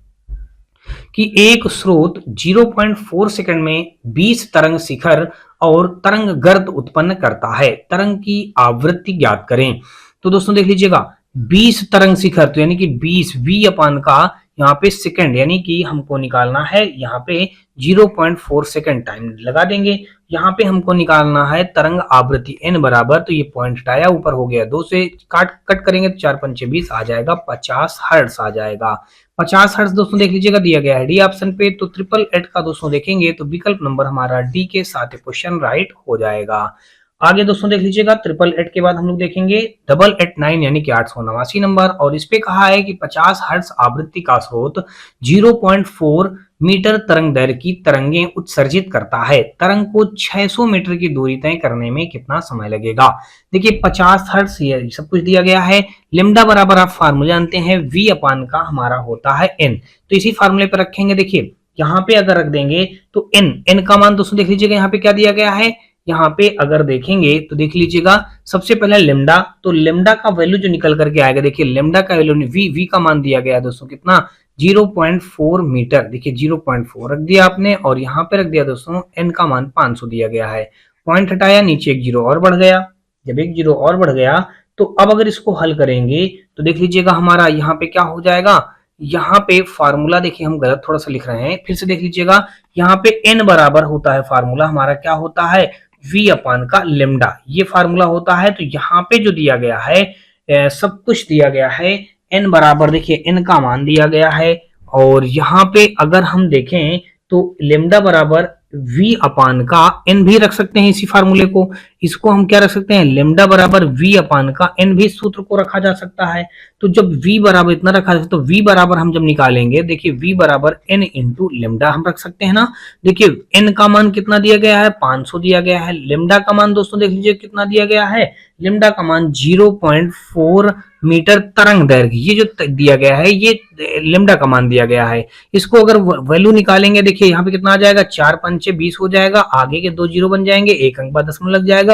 कि एक स्रोत 0.4 सेकंड में 20 तरंग शिखर और तरंग गर्त उत्पन्न करता है। तरंग की आवृत्ति ज्ञात करें। तो दोस्तों देख लीजिएगा 20 तरंग शिखर, तो यानी कि 20 v अपान का यहाँ पे सेकंड, यानी कि हमको निकालना है यहाँ पे 0.4 सेकंड टाइम लगा देंगे। यहाँ पे हमको निकालना है तरंग आवृत्ति n बराबर, तो ये पॉइंट हटाया, ऊपर हो गया 2 से कट करेंगे तो 4 पंचे 20 आ जाएगा, 50 हर्ट्ज आ जाएगा। 50 हर्ट्ज दोस्तों देख लीजिएगा दिया गया है डी ऑप्शन पे। तो 888 का दोस्तों देखेंगे तो विकल्प नंबर हमारा डी के साथ क्वेश्चन राइट हो जाएगा। आगे दोस्तों देख लीजिएगा 888 के बाद हम लोग देखेंगे 889 यानी कि 889 नंबर, और इस पे कहा है कि 50 हर्ट्ज आवृत्ति का स्रोत 0.4 मीटर तरंग दैर्घ्य की तरंगें उत्सर्जित करता है। तरंग को 600 मीटर की दूरी तय करने में कितना समय लगेगा। देखिए 50 हर्ट्ज ये सब कुछ दिया गया है। लेमडा बराबर आप फार्मूला जानते हैं, वी अपान का हमारा होता है एन, तो इसी फार्मूले पर रखेंगे। देखिए यहाँ पे अगर रख देंगे तो एन का मान दोस्तों देख लीजिएगा यहाँ पे क्या दिया गया है। यहाँ पे अगर देखेंगे तो देख लीजिएगा सबसे पहले लेमडा, तो लेमडा का वैल्यू जो निकल करके आएगा, देखिए लेमडा का वैल्यू वी का मान दिया गया है दोस्तों कितना 0.4 मीटर। देखिए 0.4 रख दिया आपने और यहाँ पे रख दिया दोस्तों n का मान 500 दिया गया है। पॉइंट हटाया, नीचे एक जीरो और बढ़ गया। जब एक जीरो और बढ़ गया तो अब अगर इसको हल करेंगे तो देख लीजिएगा हमारा यहाँ पे क्या हो जाएगा। यहाँ पे फार्मूला देखिए हम गलत थोड़ा सा लिख रहे हैं, फिर से देख लीजिएगा। यहाँ पे n बराबर होता है, फार्मूला हमारा क्या होता है, v अपान का लेमडा, ये फार्मूला होता है। तो यहाँ पे जो दिया गया है सब कुछ दिया गया है। n बराबर देखिए n का मान दिया गया है और यहाँ पे अगर हम देखें तो लेमडा बराबर v अपान का n भी रख सकते हैं इसी फार्मूले को। इसको हम क्या रख सकते हैं, लेमडा बराबर v अपान का n भी सूत्र को रखा जा सकता है। तो जब v बराबर इतना रखा जाए तो v बराबर हम जब निकालेंगे, देखिए v बराबर n इंटू लेमडा हम रख सकते हैं ना। देखिए n का मान कितना दिया गया है, 500 दिया गया है। लेमडा का मान दोस्तों देख लीजिए कितना दिया गया है, लेमडा का मान 0.4 मीटर तरंग दैर्घ्य, ये जो दिया गया है ये लेमडा का मान दिया गया है। इसको अगर वैल्यू निकालेंगे, देखिए यहाँ पे कितना आ जाएगा, 4 पंचे 20 हो जाएगा, आगे के 2 जीरो बन जाएंगे, एक अंक बाद दशमलव लग जाएगा,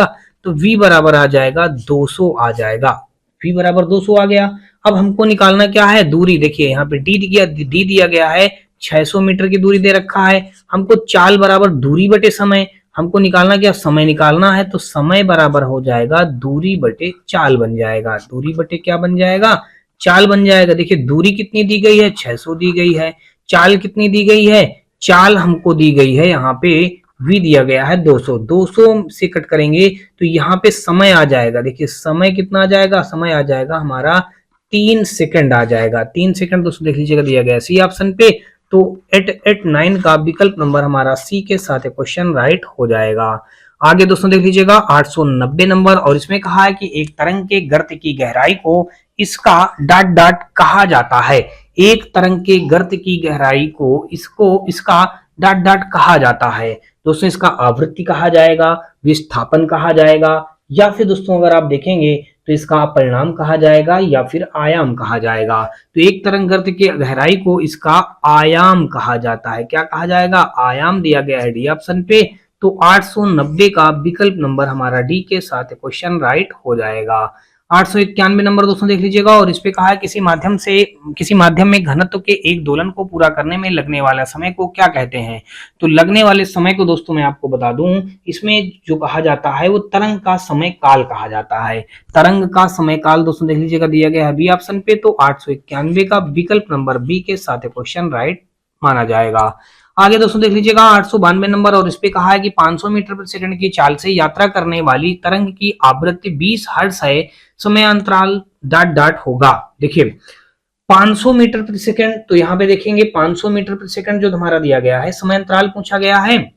तो v बराबर आ जाएगा 200 आ जाएगा। v बराबर 200 आ गया। अब हमको निकालना क्या है, दूरी। देखिए यहाँ पे d दिया गया है 600 मीटर की दूरी दे रखा है। हमको चाल बराबर दूरी बटे समय, हमको निकालना क्या, समय निकालना है। तो समय बराबर हो जाएगा दूरी बटे चाल बन जाएगा। दूरी बटे क्या बन जाएगा, चाल बन जाएगा। देखिए दूरी कितनी दी गई है, 600 दी गई है। चाल कितनी दी गई है, चाल हमको दी गई है यहाँ पे v दिया गया है 200। 200 से कट करेंगे तो यहाँ पे समय आ जाएगा। देखिए समय कितना आ जाएगा, समय आ जाएगा हमारा 3 सेकंड आ जाएगा। 3 सेकंड दोस्तों देख लीजिएगा दिया गया सी ऑप्शन पे। तो 889 का विकल्प नंबर हमारा सी के साथ क्वेश्चन राइट हो जाएगा। आगे दोस्तों देख लीजिएगा 890 नंबर, और इसमें कहा है कि एक तरंग के गर्त की गहराई को इसका डॉट डॉट कहा जाता है। एक तरंग के गर्त की गहराई को इसका डॉट डॉट कहा जाता है। दोस्तों इसका आवृत्ति कहा जाएगा, विस्थापन कहा जाएगा, या फिर दोस्तों अगर आप देखेंगे तो इसका परिणाम कहा जाएगा या फिर आयाम कहा जाएगा। तो एक तरंग गर्त की गहराई को इसका आयाम कहा जाता है। क्या कहा जाएगा, आयाम दिया गया है डी ऑप्शन पे। तो 890 का विकल्प नंबर हमारा डी के साथ क्वेश्चन राइट हो जाएगा। 891 नंबर दोस्तों देख लीजिएगा, और इस पे कहा है किसी माध्यम में घनत्व के एक दोलन को पूरा करने में लगने वाला समय को क्या कहते हैं। तो लगने वाले समय को दोस्तों मैं आपको बता दूं, इसमें जो कहा जाता है वो तरंग का समय काल कहा जाता है। तरंग का समय काल दोस्तों देख लीजिएगा दिया गया है बी ऑप्शन पे। तो 891 का विकल्प नंबर बी के साथ क्वेश्चन राइट माना जाएगा। आगे दोस्तों देख लीजिएगा 892 नंबर, और इस पे कहा है कि 500 मीटर प्रति सेकंड की चाल से यात्रा करने वाली तरंग की आवृत्ति 20 हर्ट्ज है, समय अंतराल डॉट डॉट होगा। देखिए 500 मीटर प्रति सेकंड, तो यहाँ पे देखेंगे 500 मीटर प्रति सेकंड जो हमारा दिया गया है, समय अंतराल पूछा गया है।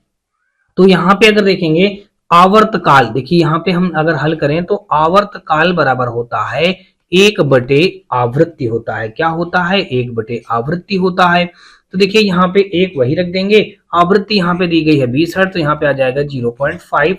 तो यहाँ पे अगर देखेंगे आवर्त काल, देखिए यहाँ पे हम अगर हल करें तो आवर्त काल बराबर होता है 1 बटे आवृत्ति होता है। क्या होता है, 1 बटे आवृत्ति होता है। तो देखिए यहाँ पे एक वही रख देंगे, आवृत्ति यहाँ पे दी गई है 20 हर्ट्ज, तो यहाँ पे आ जाएगा 0.5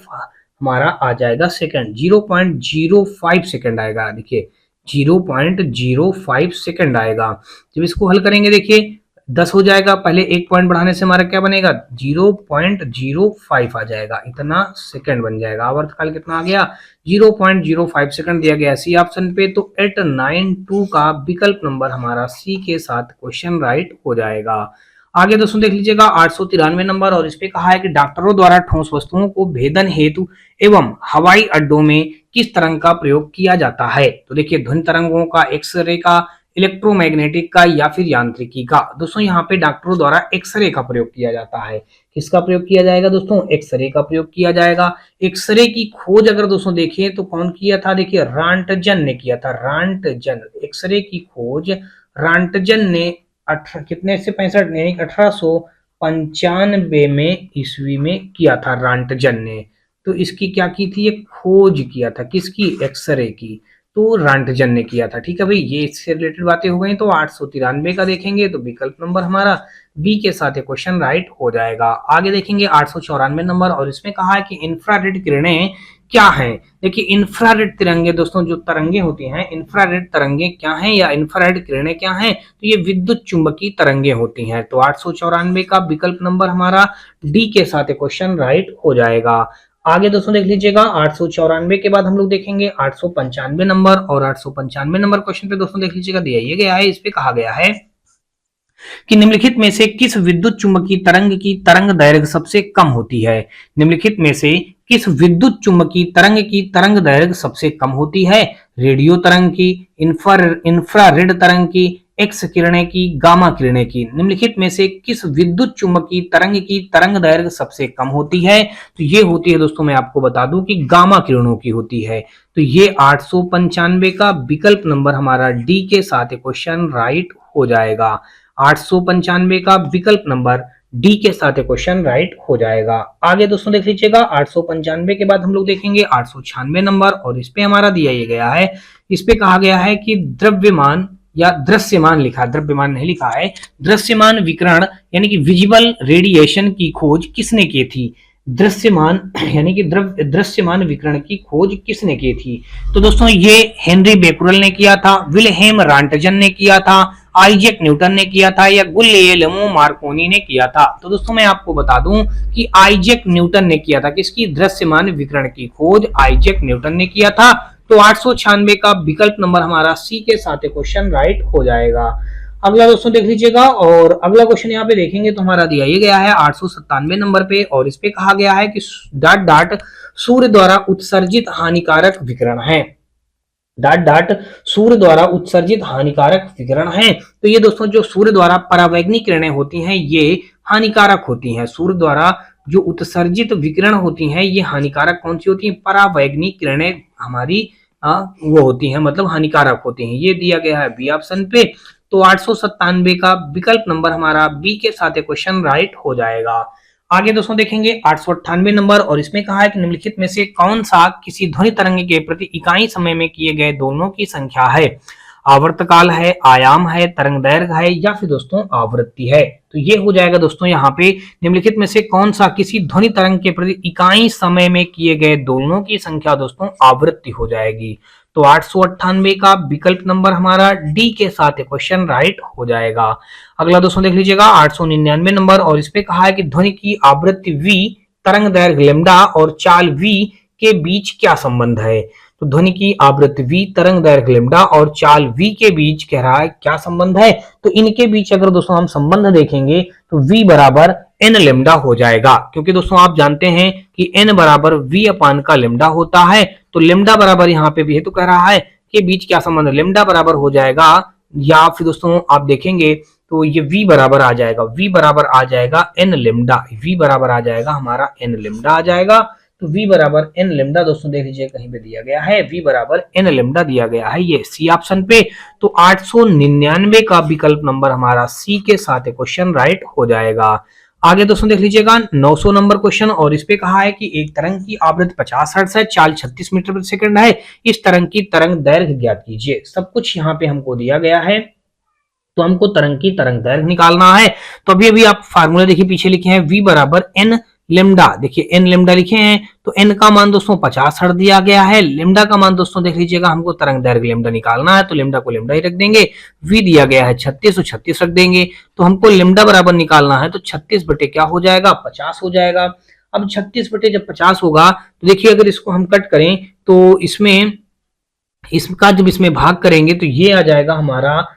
हमारा आ जाएगा सेकंड, 0.05 सेकंड आएगा। देखिए 0.05 सेकंड आएगा। जब इसको हल करेंगे देखिए 10 हो जाएगा, पहले एक पॉइंट बढ़ाने से हमारा क्या बनेगा, 0.05 आ जाएगा, इतना सेकंड बन जाएगा। आवर्तकाल कितना आ गया, 0.05 सेकंड दिया गया सी ऑप्शन पे। तो 892 का विकल्प नंबर हमारा सी के साथ क्वेश्चन राइट हो जाएगा। आगे दोस्तों देख लीजिएगा 893 नंबर, और इस पे कहा है कि डॉक्टरों द्वारा ठोस वस्तुओं को भेदन हेतु एवं हवाई अड्डों में किस तरंग का प्रयोग किया जाता है। तो देखिए ध्वनि तरंगों का, एक्सरे का, इलेक्ट्रोमैग्नेटिक का, या फिर यांत्रिकी का। दोस्तों यहाँ पे डॉक्टरों द्वारा एक्सरे का प्रयोग किया जाता है। किसका प्रयोग किया जाएगा दोस्तों, एक्सरे का प्रयोग किया जाएगा। एक्सरे की खोज अगर दोस्तों देखें तो कौन किया था, देखिए रांटजन ने किया था। रांटजन, एक्सरे की खोज रांटजन ने कितने से 1895 में ईस्वी में किया था रांटजन ने। तो इसकी क्या की थी, ये खोज किया था, किसकी, एक्सरे की। तो रांटजन ने किया था। ठीक है भाई, ये इससे रिलेटेड बातें हो गई। तो 893 का देखेंगे तो विकल्प नंबर हमारा बी के साथ क्वेश्चन राइट हो जाएगा। आगे देखेंगे 894 नंबर, और इसमें कहा है कि इंफ्रारेड किरणें क्या हैं। देखिए इंफ्रारेड तिरंगे दोस्तों, जो तरंगे होती हैं, इंफ्रारेड तरंगे क्या हैं या इंफ्रारेड किरणें क्या हैं, तो ये विद्युत चुंबकीय तरंगे होती हैं। तो 894 का विकल्प नंबर हमारा डी के साथ क्वेश्चन राइट हो जाएगा। आगे दोस्तों देख लीजिएगा 894 के बाद हम लोग देखेंगे 895 नंबर, और 895 नंबर क्वेश्चन पे दोस्तों देख लीजिएगा दिया ये गया है, इस पे कहा गया है कि निम्नलिखित में से किस विद्युत चुम्बकीय तरंग की तरंग दैर्घ्य सबसे कम होती है। निम्नलिखित में से किस विद्युत चुम्बकीय तरंग की तरंग दैर्घ्य सबसे कम होती है। रेडियो तरंग की, इंफ्रारेड तरंग की, एक्स किरणें की, गामा किरणें की। निम्नलिखित में से किस विद्युत चुम्बकीय तरंग की तरंग दैर्घ्य सबसे कम होती है। तो ये होती है दोस्तों, मैं आपको बता दूं कि गामा किरणों की होती है। तो ये 895 का विकल्प नंबर हमारा डी के साथ क्वेश्चन राइट हो जाएगा। 895 का विकल्प नंबर डी के साथ क्वेश्चन राइट हो जाएगा। आगे दोस्तों देख लीजिएगा, 895 के बाद हम लोग देखेंगे 896 नंबर, और इस पे हमारा दिया ये गया है, इस पे कहा गया है कि द्रव्यमान या दृश्यमान लिखा, द्रव्यमान नहीं लिखा है, दृश्यमान विकिरण यानी कि विजिबल रेडिएशन की खोज किसने की थी। दृश्यमान यानी कि दृश्यमान विकिरण की खोज किसने की थी। तो दोस्तों ये हेनरी बेकुरल ने किया था, विल्हेम रांटजन ने किया था, आइजैक न्यूटन ने किया था, या गुलियेलो मार्कोनी ने किया था। तो दोस्तों मैं आपको बता दूं कि आइजैक न्यूटन ने किया था। किसकी? दृश्यमान विकिरण की खोज आइजैक न्यूटन ने किया था। तो 896 का विकल्प नंबर हमारा सी के साथ क्वेश्चन राइट हो जाएगा। अगला दोस्तों देख लीजिएगा, और अगला क्वेश्चन यहाँ पे देखेंगे तो हमारा दिया ये गया है 897 नंबर पे, और इस पे कहा गया है कि डॉट डॉट सूर्य द्वारा उत्सर्जित हानिकारक विकिरण है। डॉट डॉट सूर्य द्वारा उत्सर्जित हानिकारक विकिरण है। तो ये दोस्तों जो सूर्य द्वारा परावैंगनी किरणें होती हैं ये हानिकारक होती हैं। सूर्य द्वारा जो उत्सर्जित विकिरण होती हैं ये हानिकारक कौन सी होती हैं? परावैंगनी किरणें हमारी वो होती हैं, मतलब हानिकारक होती हैं। ये दिया गया है बी ऑप्शन पे। तो 897 का विकल्प नंबर हमारा बी के साथ क्वेश्चन राइट हो जाएगा। आगे दोस्तों देखेंगे 898 नंबर, और इसमें कहा है कि निम्नलिखित में से कौन सा किसी ध्वनि तरंग के प्रति इकाई समय में किए गए दोनों की संख्या है। आवर्तकाल है, आयाम है, तरंग दैर्घ्य है, या फिर दोस्तों आवृत्ति है। तो ये हो जाएगा दोस्तों यहाँ पे निम्नलिखित में से कौन सा किसी ध्वनि तरंग के प्रति इकाई समय में किए गए दोनों की संख्या दोस्तों आवृत्ति हो जाएगी। तो 898 का विकल्प नंबर हमारा डी के साथ क्वेश्चन राइट हो जाएगा। अगला दोस्तों देख लीजिएगा 899 नंबर, और इस पे कहा है कि ध्वनि की आवृत्ति v, तरंग दैर्घ्य लेम्डा और चाल v के बीच क्या संबंध है। तो ध्वनि की आवृत्ति v, तरंग दैर्घ्य लेम्डा और चाल v के बीच कह रहा है क्या संबंध है। तो इनके बीच अगर दोस्तों हम संबंध देखेंगे तो v बराबर n लेम्डा हो जाएगा, क्योंकि दोस्तों आप जानते हैं कि n बराबर v अपान का लेम्डा होता है। तो लेम्डा बराबर यहाँ पे भी है, तो कह रहा है कि बीच क्या संबंध है, लेम्डा बराबर हो जाएगा, या फिर दोस्तों आप देखेंगे तो ये v बराबर आ जाएगा, v बराबर आ जाएगा n लेम्डा, v बराबर आ जाएगा हमारा n लेम्डा आ जाएगा। तो v बराबर n लेम्डा दोस्तों देख लीजिए कहीं पे दिया गया है, v बराबर n लेम्डा दिया गया है, ये सी ऑप्शन पे। तो 899 का विकल्प नंबर हमारा सी के साथ क्वेश्चन राइट हो जाएगा। आगे दोस्तों देख लीजिएगा 900 नंबर क्वेश्चन, और इस पे कहा है कि एक तरंग की आवृत्ति 50 हर्ट्ज है, चाल 36 मीटर प्रति सेकंड है, इस तरंग की तरंग दैर्घ्य ज्ञात कीजिए। सब कुछ यहाँ पे हमको दिया गया है, तो हमको तरंग की तरंग दैर्घ्य निकालना है। तो अभी आप फार्मूला देखिए पीछे लिखे हैं, v बराबर n लेम्डा, देखिए n लेम्डा लिखे हैं, तो n का मान दोस्तों 50 हर्ट्ज दिया गया है, लेम्डा का मान दोस्तों देख लीजिएगा हमको तरंग दैर्घ्य लेम्डा निकालना है, तो लेम्डा को लेम्डा ही रख देंगे। v दिया गया है 36, तो 36 रख देंगे। तो हमको लेम्डा बराबर निकालना है, तो 36 बटे क्या हो जाएगा, 50 हो जाएगा। अब 36 बटे जब 50 होगा तो देखिए अगर इसको हम कट करें तो इसमें इसका जब इसमें भाग करेंगे तो ये आ जाएगा हमारा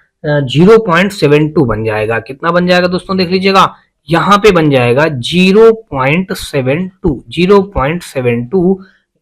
0.72 बन जाएगा। कितना बन जाएगा दोस्तों देख लीजिएगा, यहाँ पे बन जाएगा 0.72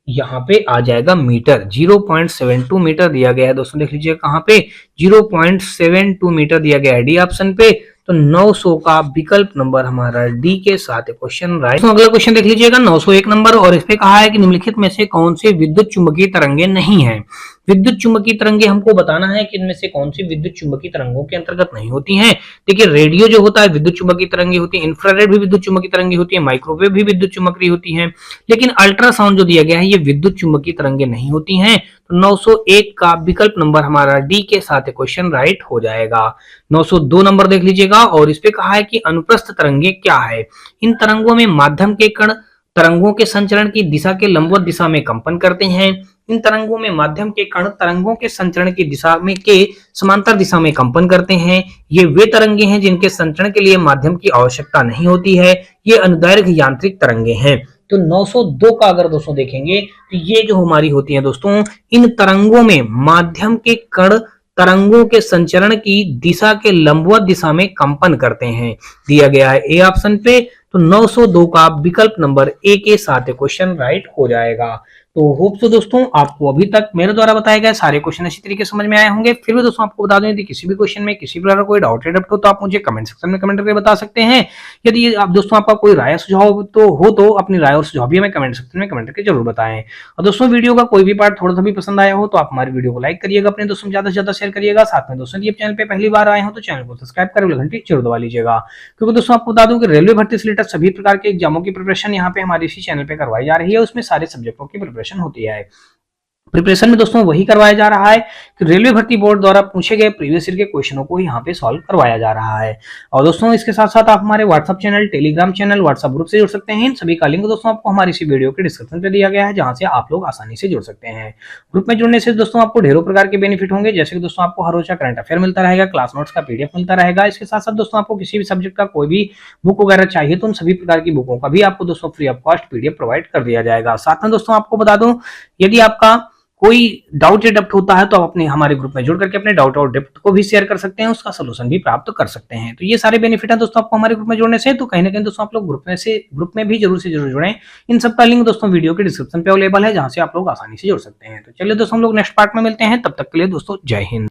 यहाँ पे आ जाएगा मीटर, 0.72 मीटर दिया गया है दोस्तों देख लीजिए कहाँ पे, 0.72 मीटर दिया गया है डी ऑप्शन पे। तो 900 का विकल्प नंबर हमारा डी के साथ क्वेश्चन राइट। अगला क्वेश्चन देख लीजिएगा 901 नंबर, और इस पे कहा है कि निम्नलिखित में से कौन से विद्युत चुंबकीय तरंगे नहीं है। विद्युत चुंबकीय तरंगे हमको बताना है कि इनमें से कौन सी विद्युत चुंबकीय तरंगों के अंतर्गत नहीं होती हैं। देखिए रेडियो जो होता है विद्युत चुंबकीय तरंगे होती है, इंफ्रारेड भी विद्युत चुंबकीय तरंगे होती है, माइक्रोवेव भी विद्युत चुंबकीय होती है, लेकिन अल्ट्रासाउंड जो दिया गया है ये विद्युत चुंबकीय तरंगे नहीं होती हैं। तो 901 का विकल्प नंबर हमारा डी के साथ क्वेश्चन राइट हो जाएगा। 902 नंबर देख लीजिएगा, और इस पे कहा है कि अनुप्रस्थ तरंगे क्या है। इन तरंगों में माध्यम के कण तरंगों के संचरण की दिशा के लंबवत दिशा में कंपन करते हैं। इन तरंगों में माध्यम के कण तरंगों के संचरण की दिशा में के समांतर दिशा में कंपन करते हैं। ये वे तरंगे हैं जिनके संचरण के लिए माध्यम की आवश्यकता नहीं होती है। ये अनुदैर्घ्य यांत्रिक तरंगे हैं। तो 902 का अगर दोस्तों देखेंगे तो ये जो हमारी होती है दोस्तों, इन तरंगों में माध्यम के कण तरंगों के संचरण की दिशा के लंबवत दिशा में कंपन करते हैं। दिया गया है ए ऑप्शन पे, तो 902 का विकल्प नंबर ए के साथ क्वेश्चन राइट हो जाएगा। तो होप सो दोस्तों आपको अभी तक मेरे द्वारा बताए गए सारे क्वेश्चन अच्छी तरीके समझ में आए होंगे। फिर भी दोस्तों आपको बता दूं, यदि किसी भी क्वेश्चन में किसी प्रकार का कोई डाउट या डप्ट हो तो आप मुझे कमेंट सेक्शन में कमेंट करके बता सकते हैं। यदि आप दोस्तों आपका कोई राय सुझाव तो अपनी राय और सुझाव भी हमें कमेंट सेक्शन में कमेंट करके जरूर बताएं। और दोस्तों वीडियो का कोई भी पार्ट थोड़ा सा भी पसंद आया हो तो आप हमारी वीडियो को लाइक करिएगा, अपने दोस्तों में ज्यादा से ज्यादा शेयर करिएगा। साथ में दोस्तों ये चैनल पे पहली बार आए हो तो चैनल को सब्सक्राइब कर घंटी जरूर दबा लीजिएगा, क्योंकि दोस्तों आपको बता दूं कि रेलवे भर्ती से रिलेटेड सभी प्रकार के एग्जामों की प्रिपरेशन यहाँ पे हमारे इसी चैनल पे करवाई जा रही है। उसमें सारे सब्जेक्टों की प्रिपरेशन होती है। प्रिपरेशन में दोस्तों वही करवाया जा रहा है कि रेलवे भर्ती बोर्ड द्वारा पूछे गए प्रीवियस ईयर के क्वेश्चनों को यहाँ पे सॉल्व करवाया जा रहा है। और दोस्तों इसके साथ साथ आप हमारे WhatsApp channel, Telegram channel, WhatsApp group से जुड़ सकते हैं। इन सभी का लिंक दोस्तों आपको हमारी इसी वीडियो के डिस्क्रिप्शन पे दिया गया है, जहां से आप लोग आसानी से जुड़ सकते हैं। ग्रुप में जुड़ने से दोस्तों आपको ढेरों प्रकार के बेनिफिट होंगे, जैसे कि दोस्तों आपको हर रोज का करंट अफेयर मिलता रहेगा, क्लास नोट्स का पीडीएफ मिलता रहेगा। इसके साथ साथ दोस्तों आपको किसी भी सब्जेक्ट का कोई भी बुक वगैरह चाहिए तो उन सभी प्रकार की बुकों का भी आपको दोस्तों free of cost PDF provide कर दिया जाएगा। साथ में दोस्तों आपको बता दूं, यदि आपका कोई डाउट या डप्ट होता है तो आप अपने हमारे ग्रुप में जुड़ करके अपने डाउट और डप्ट को भी शेयर कर सकते हैं, उसका सोल्यूशन भी प्राप्त कर सकते हैं। तो ये सारे बेनिफिट है दोस्तों आपको हमारे ग्रुप में जुड़ने से। तो कहीं ना कहीं दोस्तों आप लोग ग्रुप में भी जरूर से जरूर जुड़ें। इन सब का लिंक दोस्तों वीडियो के डिस्क्रिप्शन पे अवेलेबल है, जहां से आप लोग आसानी से जुड़ सकते हैं। तो चलिए दोस्तों हम लोग नेक्स्ट पार्ट में मिलते हैं, तब तक के लिए दोस्तों जय हिंद।